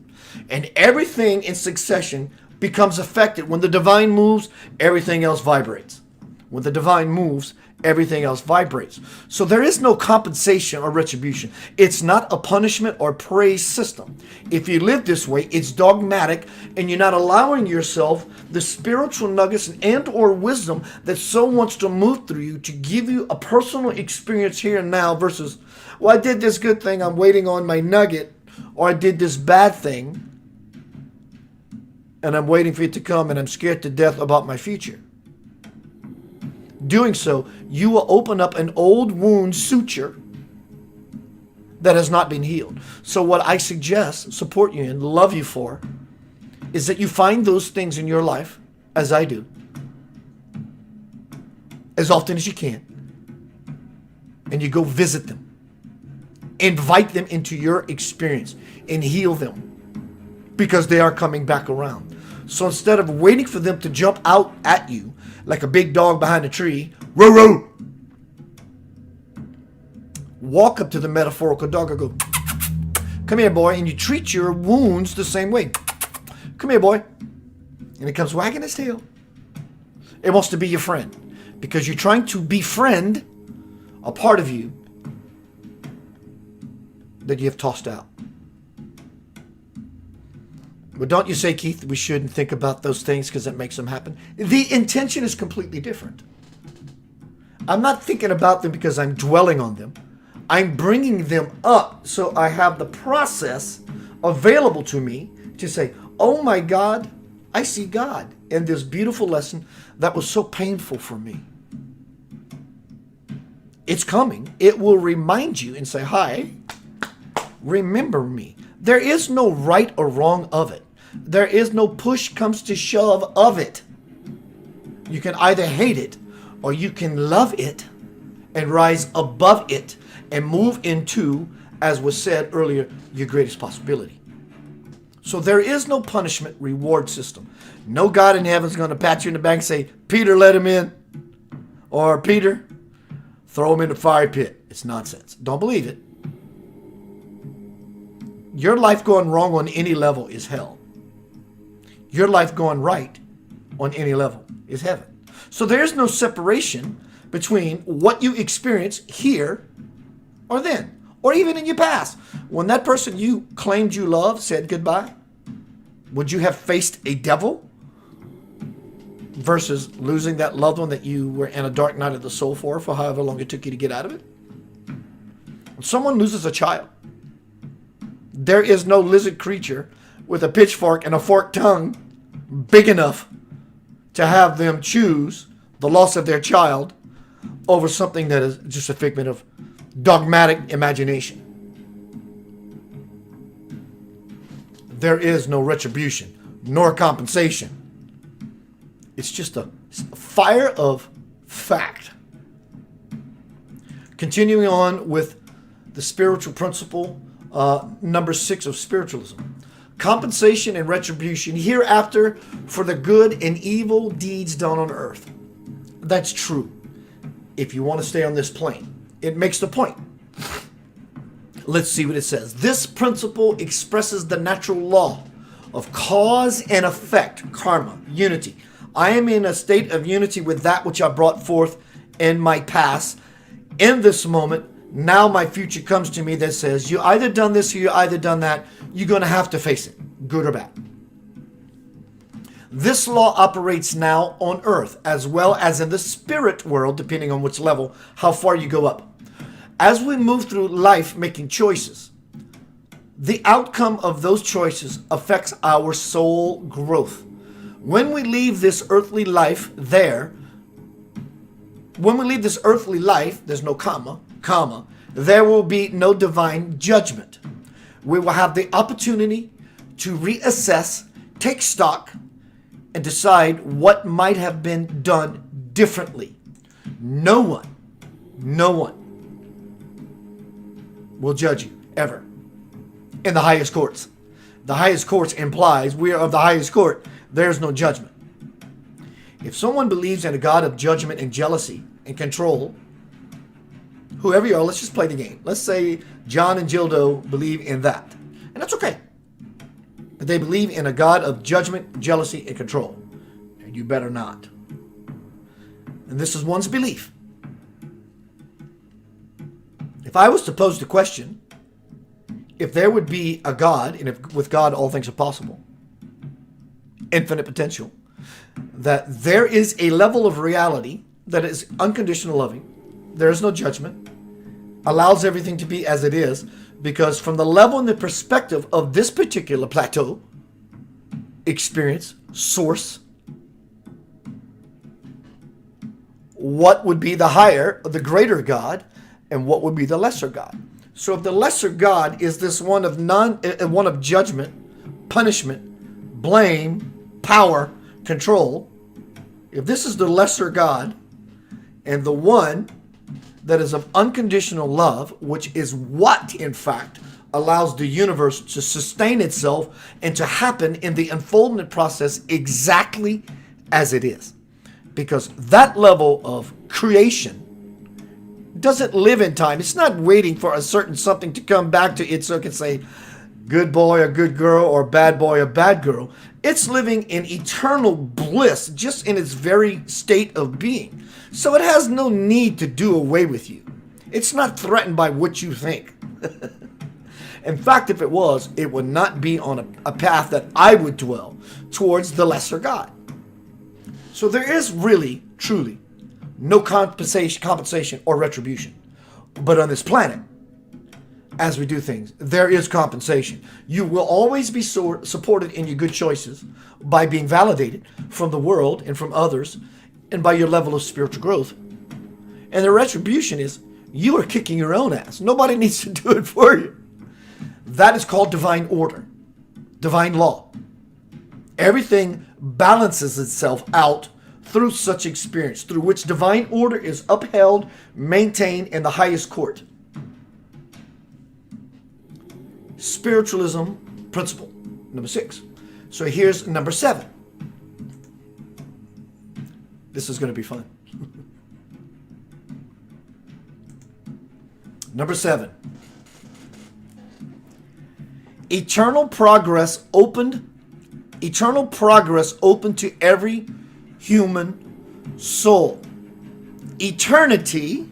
And everything in succession becomes affected. When the divine moves, everything else vibrates. When the divine moves, everything else vibrates. So there is no compensation or retribution. It's not a punishment or praise system. If you live this way, it's dogmatic, and you're not allowing yourself the spiritual nuggets and or wisdom that so wants to move through you to give you a personal experience here and now versus, well, I did this good thing, I'm waiting on my nugget, or I did this bad thing, and I'm waiting for it to come, and I'm scared to death about my future. Doing so, you will open up an old wound suture that has not been healed. So what I suggest, support you and love you for, is that you find those things in your life, as I do, as often as you can, and you go visit them. Invite them into your experience and heal them, because they are coming back around. So instead of waiting for them to jump out at you like a big dog behind a tree, row, row, walk up to the metaphorical dog and go, come here, boy, and you treat your wounds the same way. Come here, boy. And it comes wagging its tail. It wants to be your friend, because you're trying to befriend a part of you that you have tossed out. But don't you say, Keith, we shouldn't think about those things because it makes them happen? The intention is completely different. I'm not thinking about them because I'm dwelling on them. I'm bringing them up so I have the process available to me to say, oh my God, I see God in this beautiful lesson that was so painful for me. It's coming. It will remind you and say, hi, remember me. There is no right or wrong of it. There is no push comes to shove of it. You can either hate it or you can love it and rise above it and move into, as was said earlier, your greatest possibility. So there is no punishment reward system. No God in heaven is going to pat you in the back and say, Peter, let him in. Or Peter, throw him in the fire pit. It's nonsense. Don't believe it. Your life going wrong on any level is hell. Your life going right on any level is heaven. So there's no separation between what you experience here or then, or even in your past. When that person you claimed you loved said goodbye, would you have faced a devil versus losing that loved one that you were in a dark night of the soul for however long it took you to get out of it? When someone loses a child, there is no lizard creature with a pitchfork and a forked tongue big enough to have them choose the loss of their child over something that is just a figment of dogmatic imagination. There is no retribution nor compensation. It's just a fire of fact. Continuing on with the spiritual principle, number 6 of spiritualism. Compensation and retribution hereafter for the good and evil deeds done on earth. That's true. If you want to stay on this plane, it makes the point. Let's see what it says. This principle expresses the natural law of cause and effect, karma, unity. I am in a state of unity with that which I brought forth in my past. In this moment, now my future comes to me that says, you either done this or you either done that. You're going to have to face it, good or bad. This law operates now on earth as well as in the spirit world, depending on which level, how far you go up. As we move through life making choices, the outcome of those choices affects our soul growth. When we leave this earthly life there's no comma, there will be no divine judgment. We will have the opportunity to reassess, take stock, and decide what might have been done differently. No one will judge you, ever, in the highest courts. The highest courts implies we are of the highest court. There's no judgment. If someone believes in a God of judgment and jealousy and control, whoever you are, let's just play the game. Let's say John and Gildo believe in that. And that's okay. But they believe in a God of judgment, jealousy, and control. And you better not. And this is one's belief. If I was to pose the question, if there would be a God, and if with God all things are possible, infinite potential, that there is a level of reality that is unconditional loving, there is no judgment, allows everything to be as it is, because from the level and the perspective of this particular plateau, experience, source, what would be the higher, the greater God, and what would be the lesser God? So if the lesser God is this one of judgment, punishment, blame, power, control, if this is the lesser God, and the one that is of unconditional love, which is what, in fact, allows the universe to sustain itself and to happen in the unfoldment process exactly as it is. Because that level of creation doesn't live in time. It's not waiting for a certain something to come back to it so it can say, good boy or good girl, or bad boy or bad girl. It's living in eternal bliss just in its very state of being. So it has no need to do away with you. It's not threatened by what you think. In fact, if it was, it would not be on a path that I would dwell towards the lesser God. So there is really, truly, no compensation or retribution. But on this planet, as we do things, there is compensation. You will always be supported in your good choices by being validated from the world and from others, and by your level of spiritual growth. And the retribution is you are kicking your own ass. Nobody needs to do it for you. That is called divine order, divine law. Everything balances itself out through such experience, through which divine order is upheld, maintained in the highest court. Spiritualism principle, number 6. So here's number 7. This is going to be fun. Number 7. Eternal progress open to every human soul. Eternity,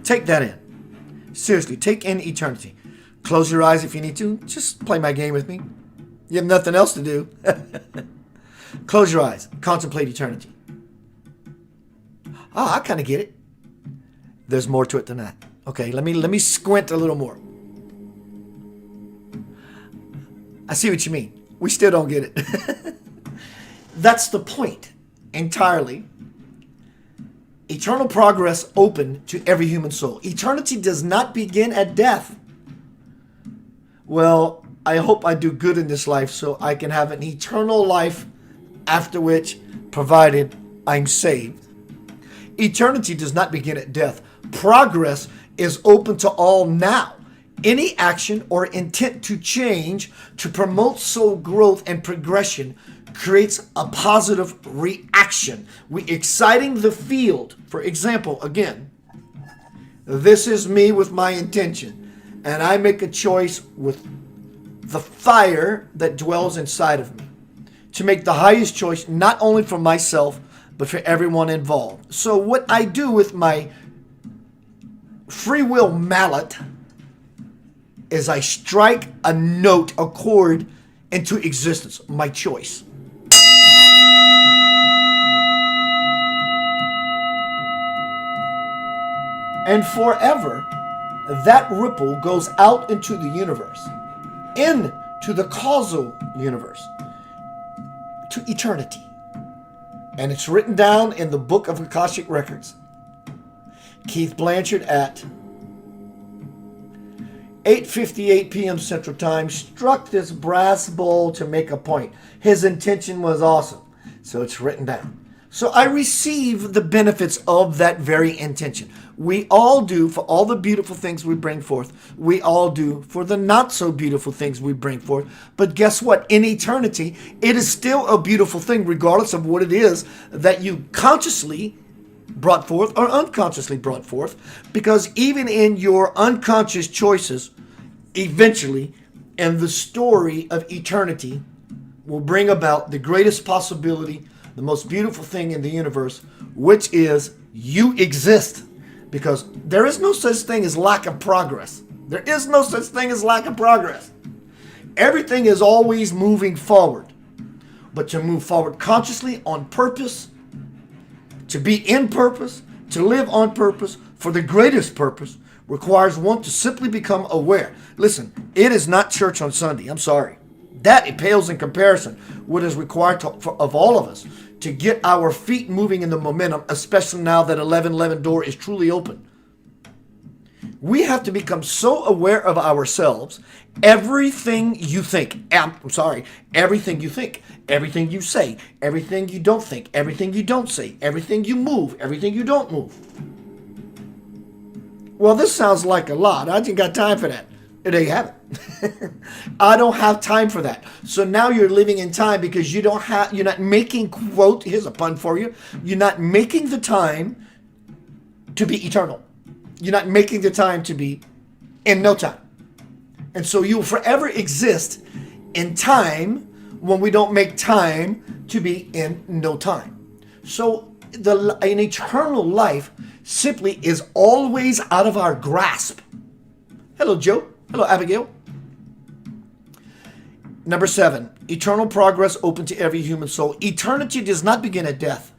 take that in. Seriously, take in eternity. Close your eyes if you need to. Just play my game with me. You have nothing else to do. Close your eyes. Contemplate eternity. I kind of get it. There's more to it than that. Okay, let me squint a little more. I see what you mean. We still don't get it. That's the point entirely. Eternal progress open to every human soul. Eternity does not begin at death. Well, I hope I do good in this life so I can have an eternal life after which, provided I'm saved. Eternity does not begin at death. Progress is open to all now. Any action or intent to change, to promote soul growth and progression, creates a positive reaction. We exciting the field. For example, again, this is me with my intention, and I make a choice with the fire that dwells inside of me to make the highest choice, not only for myself, but for everyone involved. So what I do with my free will mallet is I strike a note, a chord into existence, my choice. And forever, that ripple goes out into the universe, into the causal universe. to eternity. And it's written down in the Book of Akashic Records. Keith Blanchard at 8:58 p.m. Central Time struck this brass bowl to make a point. His intention was awesome. So it's written down. So I receive the benefits of that very intention. We all do for all the beautiful things we bring forth. We all do for the not so beautiful things we bring forth. But guess what? In eternity, it is still a beautiful thing regardless of what it is that you consciously brought forth or unconsciously brought forth. Because even in your unconscious choices, eventually, in the story of eternity, will bring about the greatest possibility, the most beautiful thing in the universe, which is you exist. Because there is no such thing as lack of progress. There is no such thing as lack of progress. Everything is always moving forward. But to move forward consciously on purpose, to be in purpose, to live on purpose, for the greatest purpose, requires one to simply become aware. Listen, it is not church on Sunday. I'm sorry. That it pales in comparison what is required of all of us to get our feet moving in the momentum, especially now that 1111 door is truly open. We have to become so aware of ourselves. Everything you think, everything you think, everything you say, everything you don't think, everything you don't say, everything you move, everything you don't move. Well, this sounds like a lot. I ain't got time for that. There you have it. I don't have time for that. So now you're living in time because you're not making, quote, here's a pun for you. You're not making the time to be eternal. You're not making the time to be in no time. And so you will forever exist in time when we don't make time to be in no time. So an eternal life simply is always out of our grasp. Hello, Joe. Hello, Abigail. Number 7, eternal progress open to every human soul. Eternity does not begin at death.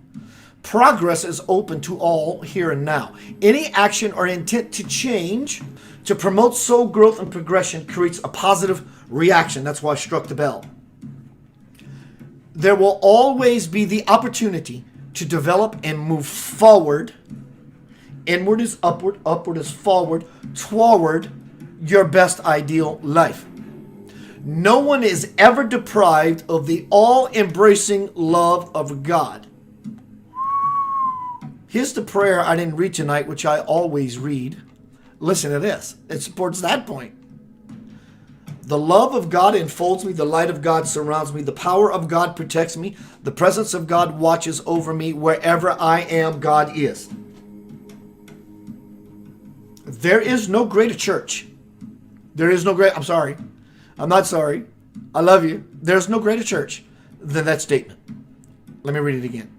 Progress is open to all here and now. Any action or intent to change, to promote soul growth and progression creates a positive reaction. That's why I struck the bell. There will always be the opportunity to develop and move forward. Inward is upward, upward is forward, toward your best ideal life. No one is ever deprived of the all-embracing love of God. Here's the prayer I didn't read tonight, which I always read. Listen to this. It supports that point. The love of God enfolds me. The light of God surrounds me. The power of God protects me. The presence of God watches over me. Wherever I am, God is. There is no greater church. I'm sorry. I'm not sorry. I love you. There's no greater church than that statement. Let me read it again.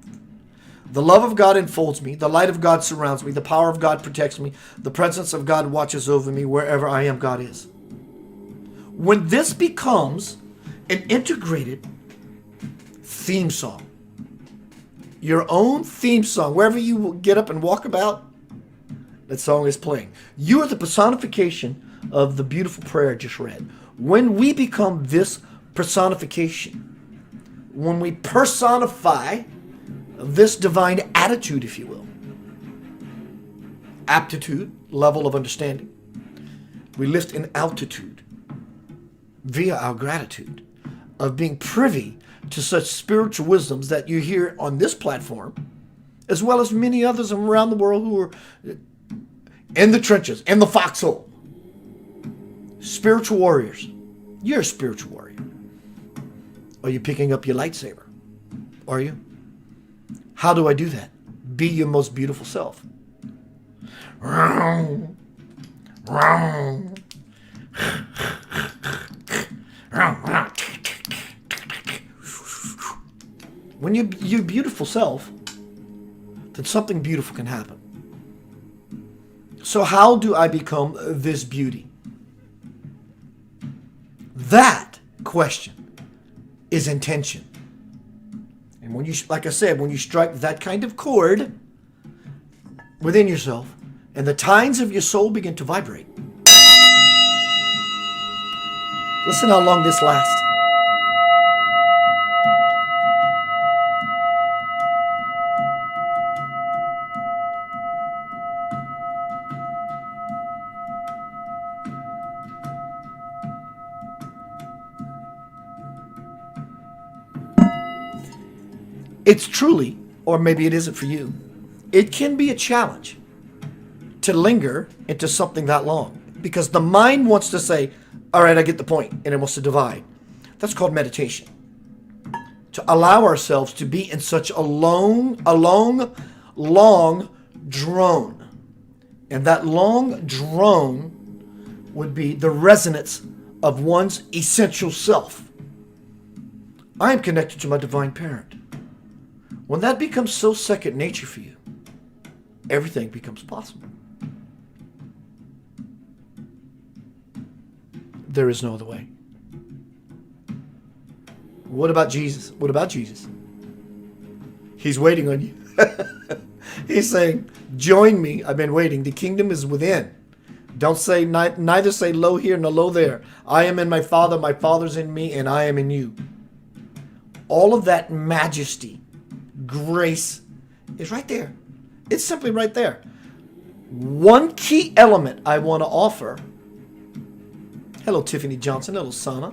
The love of God enfolds me. The light of God surrounds me. The power of God protects me. The presence of God watches over me. Wherever I am, God is. When this becomes an integrated theme song, your own theme song, wherever you get up and walk about, that song is playing. You are the personification of the beautiful prayer I just read. When we become this personification, when we personify this divine attitude, if you will, aptitude, level of understanding, we lift in altitude via our gratitude of being privy to such spiritual wisdoms that you hear on this platform, as well as many others around the world who are in the trenches, in the foxhole. Spiritual warriors. You're a spiritual warrior. Are you picking up your lightsaber? Are you? How do I do that? Be your most beautiful self. When you're your beautiful self, then something beautiful can happen. So how do I become this beauty? That question is intention. And when you, like I said, when you strike that kind of chord within yourself, and the tines of your soul begin to vibrate. Listen how long this lasts. It's truly, or maybe it isn't for you, it can be a challenge to linger into something that long. Because the mind wants to say, all right, I get the point, and it wants to divide. That's called meditation. To allow ourselves to be in such a long drone. And that long drone would be the resonance of one's essential self. I am connected to my divine parent. When that becomes so second nature for you, everything becomes possible. There is no other way. What about Jesus? What about Jesus? He's waiting on you. He's saying, join me. I've been waiting. The kingdom is within. Don't say, neither say low here nor low there. I am in my Father, my Father's in me, and I am in you. All of that majesty, grace is right there. It's simply right there. One key element I want to offer. Hello, Tiffany Johnson. Hello, Sana.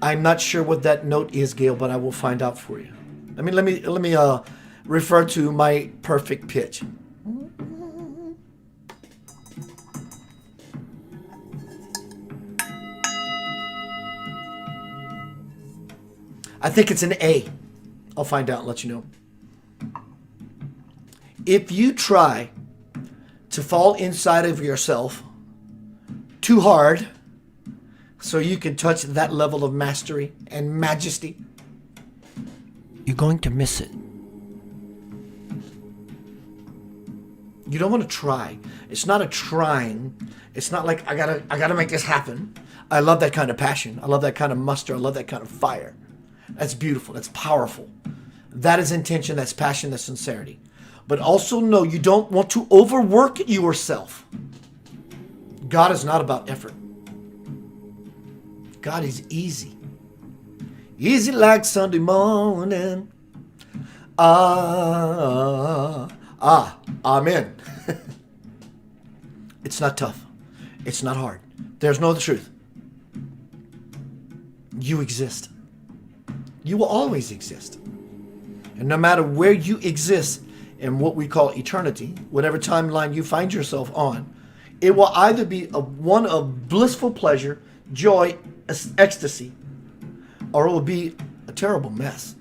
I'm not sure what that note is, Gail, but I will find out for you. Let me refer to my perfect pitch. I think it's an A. I'll find out and let you know. If you try to fall inside of yourself too hard so you can touch that level of mastery and majesty, you're going to miss it. You don't want to try. It's not a trying. It's not like I gotta make this happen. I love that kind of passion. I love that kind of muster. I love that kind of fire. That's beautiful. That's powerful. That is intention. That's passion. That's sincerity. But also know you don't want to overwork yourself. God is not about effort. God is easy. Easy like Sunday morning. Amen. It's not tough. It's not hard. There's no other truth. You exist. You will always exist. And no matter where you exist in what we call eternity, whatever timeline you find yourself on, it will either be one of blissful pleasure, joy, ecstasy, or it will be a terrible mess.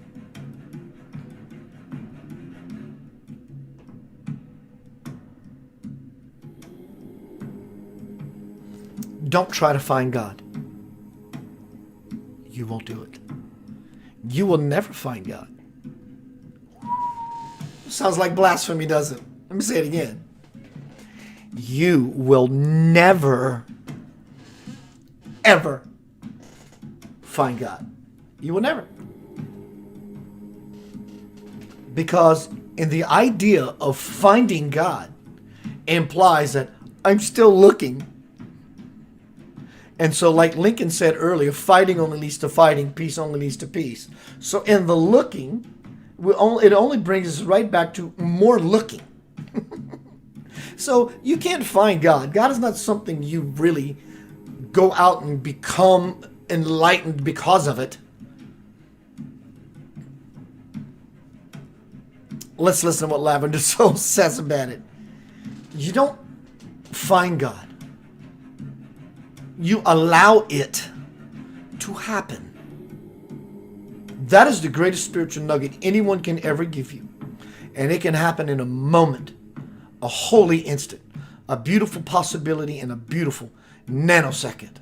Don't try to find God. You won't do it. You will never find God. Sounds like blasphemy, doesn't it? Let me say it again. You will never, ever find God. You will never. Because in the idea of finding God implies that I'm still looking. And so like Lincoln said earlier, fighting only leads to fighting, peace only leads to peace. So in the looking, it only brings us right back to more looking. So you can't find God. God is not something you really go out and become enlightened because of it. Let's listen to what Lavender Soul says about it. You don't find God. You allow it to happen. That is the greatest spiritual nugget anyone can ever give you. And it can happen in a moment, a holy instant, a beautiful possibility in a beautiful nanosecond.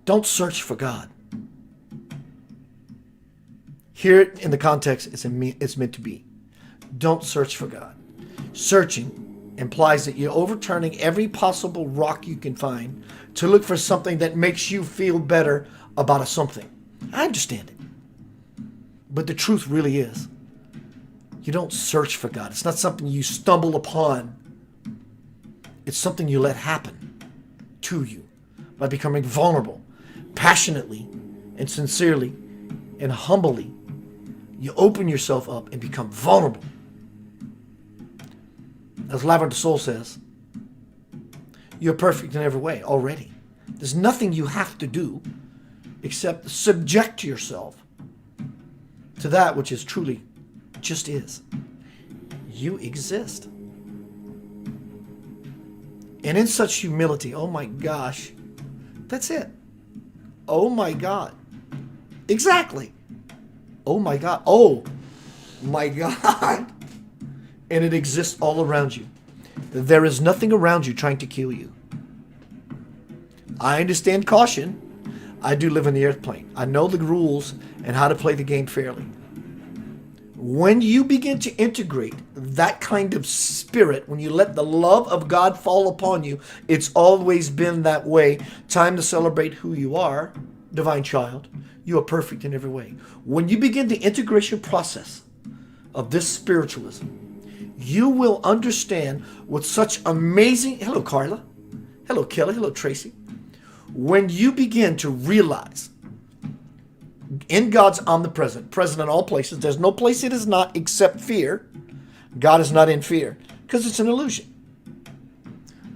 Don't search for God. Here in the context, it's meant to be. Don't search for God. Searching implies that you're overturning every possible rock you can find to look for something that makes you feel better about a something. I understand it. But the truth really is, you don't search for God. It's not something you stumble upon. It's something you let happen to you by becoming vulnerable, passionately and sincerely and humbly. You open yourself up and become vulnerable. As Lavender Soul says, you're perfect in every way already. There's nothing you have to do except subject yourself to that which is truly just is. You exist. And in such humility, oh my gosh, that's it. Oh my God. Exactly. Oh my God. Oh my God. And it exists all around you. There is nothing around you trying to kill you. I understand caution. I do live in the airplane. I know the rules and how to play the game fairly. When you begin to integrate that kind of spirit, when you let the love of God fall upon you, it's always been that way. Time to celebrate who you are, divine child. You are perfect in every way. When you begin the integration process of this spiritualism, you will understand with such amazing... Hello, Carla. Hello, Kelly. Hello, Tracy. When you begin to realize in God's omnipresent, present in all places, there's no place it is not except fear. God is not in fear because it's an illusion.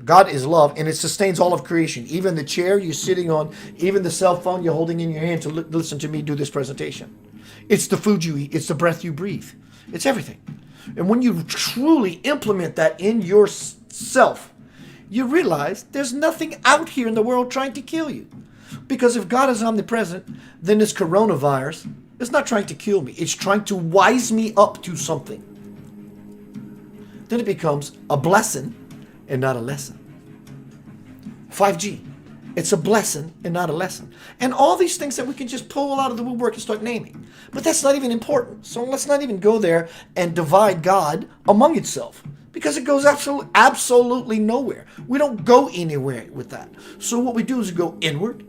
God is love, and it sustains all of creation. Even the chair you're sitting on, even the cell phone you're holding in your hand to listen to me do this presentation. It's the food you eat. It's the breath you breathe. It's everything. And when you truly implement that in yourself, you realize there's nothing out here in the world trying to kill you. Because if God is omnipresent, then this coronavirus is not trying to kill me. It's trying to wise me up to something. Then it becomes a blessing and not a lesson. 5G, it's a blessing and not a lesson. And all these things that we can just pull out of the woodwork and start naming. But that's not even important. So let's not even go there and divide God among itself. Because it goes absolutely nowhere. We don't go anywhere with that. So what we do is go inward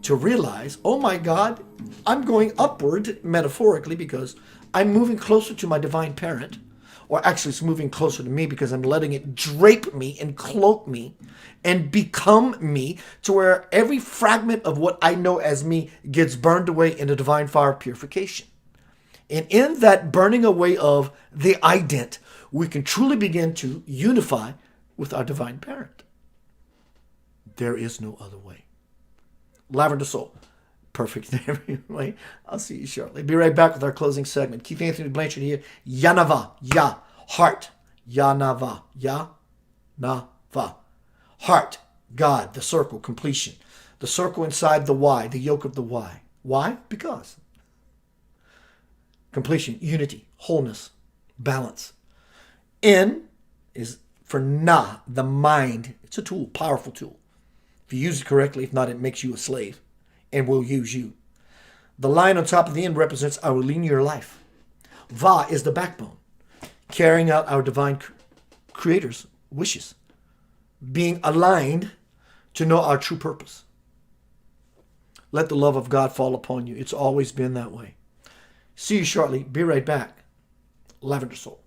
to realize, oh my God, I'm going upward metaphorically because I'm moving closer to my divine parent. Or actually it's moving closer to me because I'm letting it drape me and cloak me and become me to where every fragment of what I know as me gets burned away in the divine fire of purification. And in that burning away of the ident, we can truly begin to unify with our divine parent. There is no other way. Lavender Soul. Perfect in every way. I'll see you shortly. Be right back with our closing segment. Keith Anthony Blanchard here. Yanava. Ya. Heart. Yanava. Ya. Na. Va. Heart. God. The circle. Completion. The circle inside the why. The yoke of the why. Why? Because. Completion. Unity. Wholeness. Balance. N is for na. The mind. It's a tool. Powerful tool. If you use it correctly. If not, it makes you a slave. And will use you. The line on top of the end represents our linear life. Va is the backbone, carrying out our divine creator's wishes, being aligned to know our true purpose. Let the love of God fall upon you. It's always been that way. See you shortly. Be right back. Lavender Soul.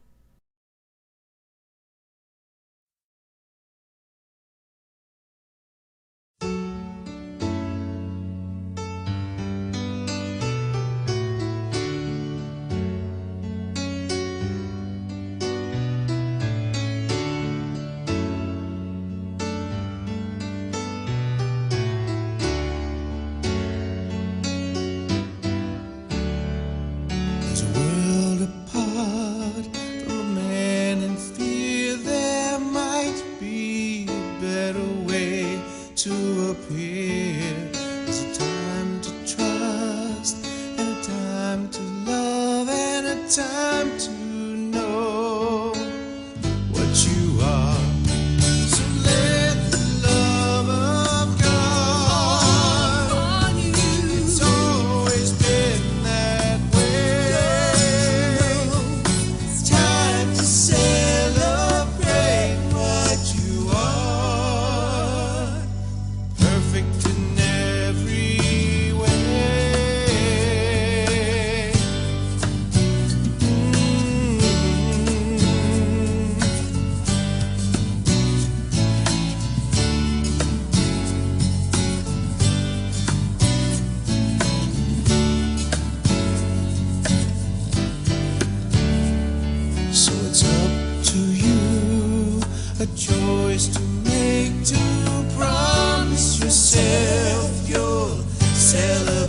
There's a time to trust, and a time to love, and a time to know what you are. So let the love of God on you. It's always been that way. It's time to celebrate what you are. Perfect in every way. So it's up to you, a choice to make, to promise yourself you'll celebrate.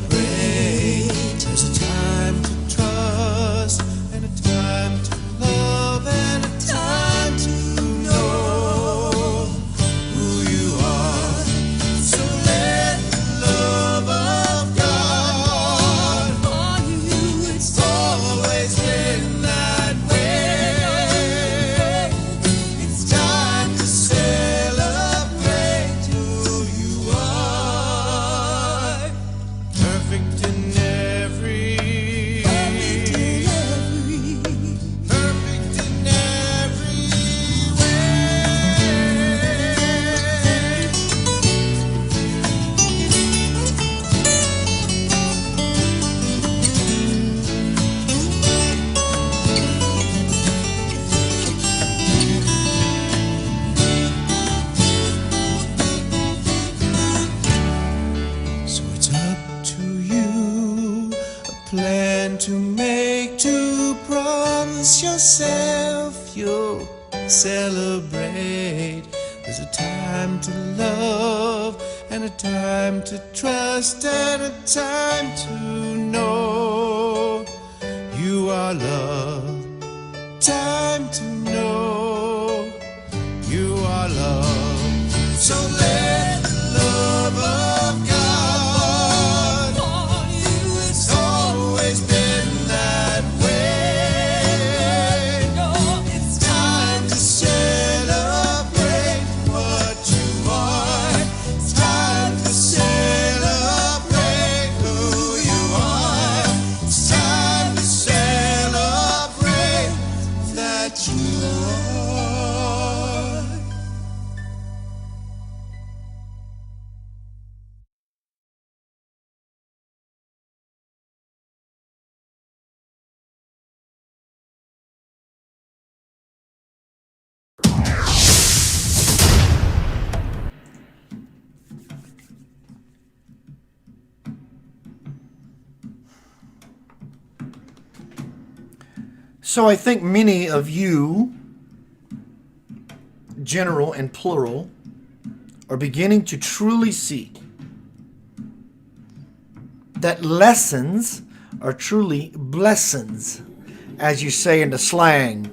plan to make, to promise yourself you'll celebrate. There's a time to love, and a time to trust, and a time to know you are loved. Time to know you are loved. So let the love of God on you, it's always been that way. It's time to celebrate what you are. It's time to celebrate who you are. It's time to celebrate that you are. So I think many of you, general and plural, are beginning to truly see that lessons are truly blessings, as you say in the slang.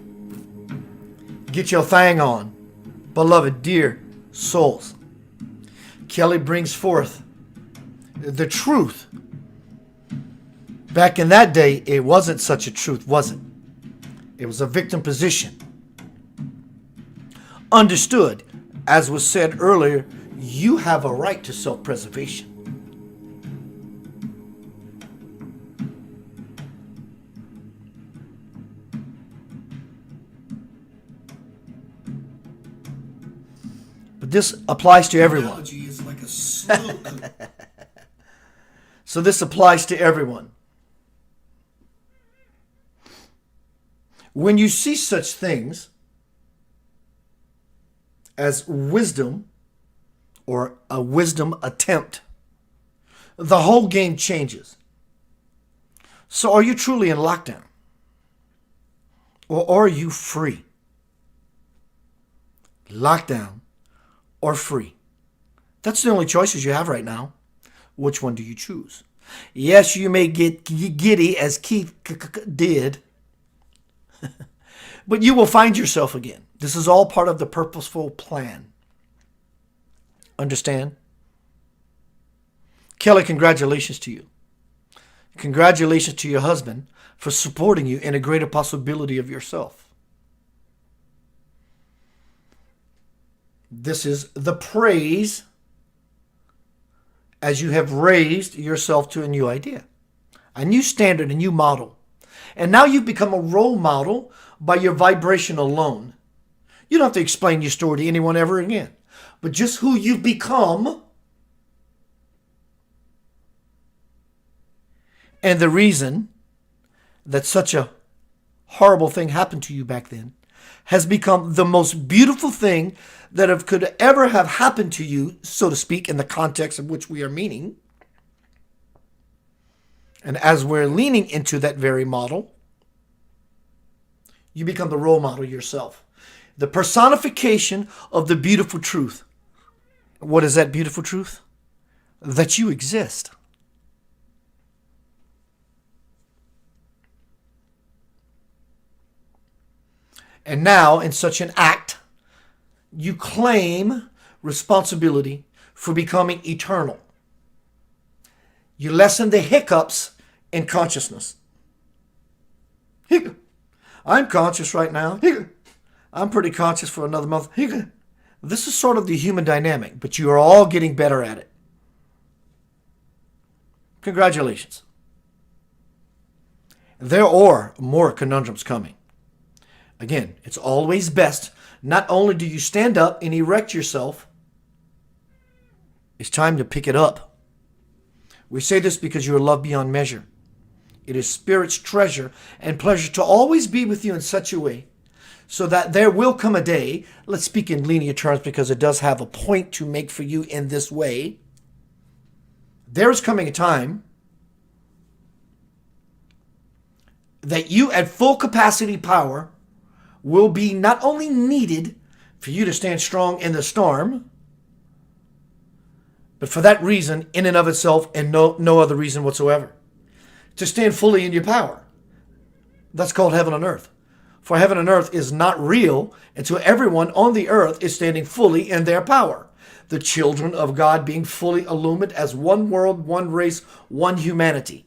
Get your thing on, beloved dear souls. Kelly brings forth the truth. Back in that day, it wasn't such a truth, was it? It was a victim position. Understood, as was said earlier, you have a right to self-preservation. But this applies to everyone. Analogy is like a slow cook. So this applies to everyone. When you see such things as wisdom or a wisdom attempt, the whole game changes. So are you truly in lockdown? Or are you free? Lockdown or free? That's the only choices you have right now. Which one do you choose? Yes, you may get giddy as Keith did, but you will find yourself again. This is all part of the purposeful plan. Understand? Kelly, congratulations to you. Congratulations to your husband for supporting you in a greater possibility of yourself. This is the praise as you have raised yourself to a new idea, a new standard, a new model. And now you've become a role model by your vibration alone. You don't have to explain your story to anyone ever again, but just who you've become and the reason that such a horrible thing happened to you back then has become the most beautiful thing that could ever have happened to you, so to speak, in the context of which we are meaning. And as we're leaning into that very model, you become the role model yourself. The personification of the beautiful truth. What is that beautiful truth? That you exist. And now, in such an act, you claim responsibility for becoming eternal. You lessen the hiccups in consciousness. Hiccup. I'm conscious right now. Hiccup. I'm pretty conscious for another month. Hiccup. This is sort of the human dynamic, but you are all getting better at it. Congratulations. There are more conundrums coming. Again, it's always best, not only do you stand up and erect yourself, it's time to pick it up. We say this because you are loved beyond measure. It is Spirit's treasure and pleasure to always be with you in such a way so that there will come a day, let's speak in linear terms because it does have a point to make for you in this way. There is coming a time that you at full capacity power will be not only needed for you to stand strong in the storm, but for that reason in and of itself and no other reason whatsoever. To stand fully in your power. That's called heaven on earth. For heaven and earth is not real until everyone on the earth is standing fully in their power. The children of God being fully illumined as one world, one race, one humanity.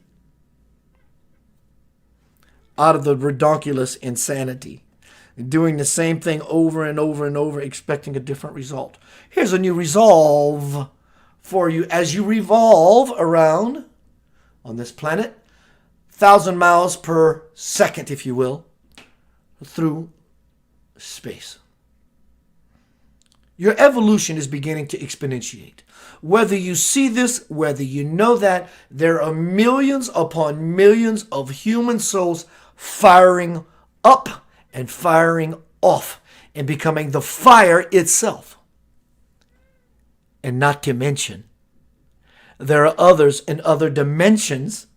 Out of the redonkulous insanity. Doing the same thing over and over and over, expecting a different result. Here's a new resolve for you as you revolve around on this planet, 1,000 miles per second, if you will, through space. Your evolution is beginning to exponentiate. Whether you see this, whether you know that, there are millions upon millions of human souls firing up and firing off and becoming the fire itself. And not to mention, there are others in other dimensions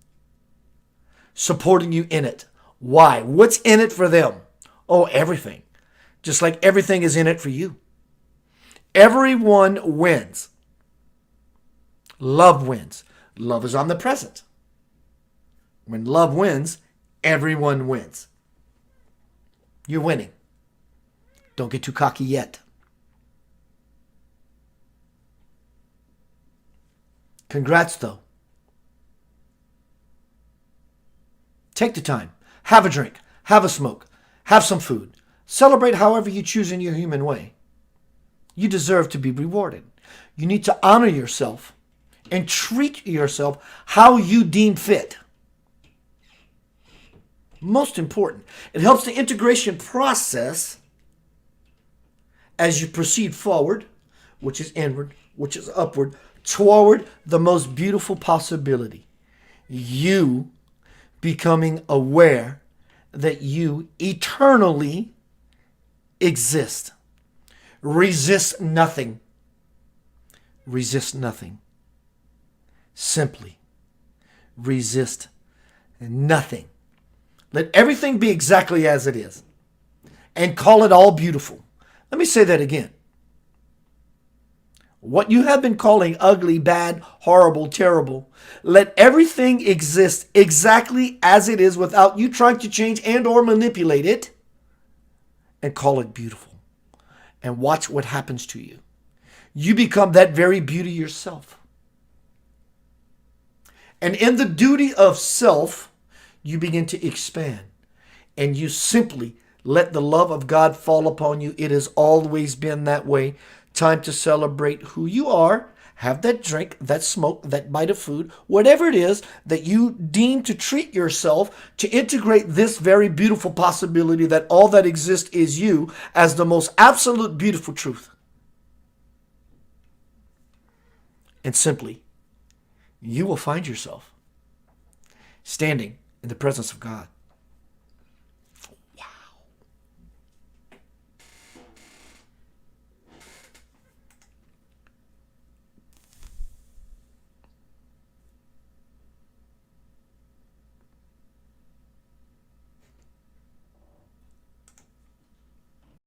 supporting you in it. Why? What's in it for them? Oh, everything. Just like everything is in it for you. Everyone wins. Love wins. Love is omnipresent. When love wins, everyone wins. You're winning. Don't get too cocky yet. Congrats, though. Take the time. Have a drink. Have a smoke. Have some food. Celebrate however you choose in your human way. You deserve to be rewarded. You need to honor yourself and treat yourself how you deem fit. Most important, it helps the integration process as you proceed forward, which is inward, which is upward, toward the most beautiful possibility. You becoming aware that you eternally exist. Resist nothing. Resist nothing. Simply resist nothing. Let everything be exactly as it is and call it all beautiful. Let me say that again. What you have been calling ugly, bad, horrible, terrible, let everything exist exactly as it is without you trying to change and or manipulate it, and call it beautiful. And watch what happens to you. You become that very beauty yourself. And in the duty of self, you begin to expand. And you simply let the love of God fall upon you. It has always been that way. Time to celebrate who you are. Have that drink, that smoke, that bite of food, whatever it is that you deem to treat yourself to integrate this very beautiful possibility that all that exists is you as the most absolute beautiful truth. And simply, you will find yourself standing in the presence of God.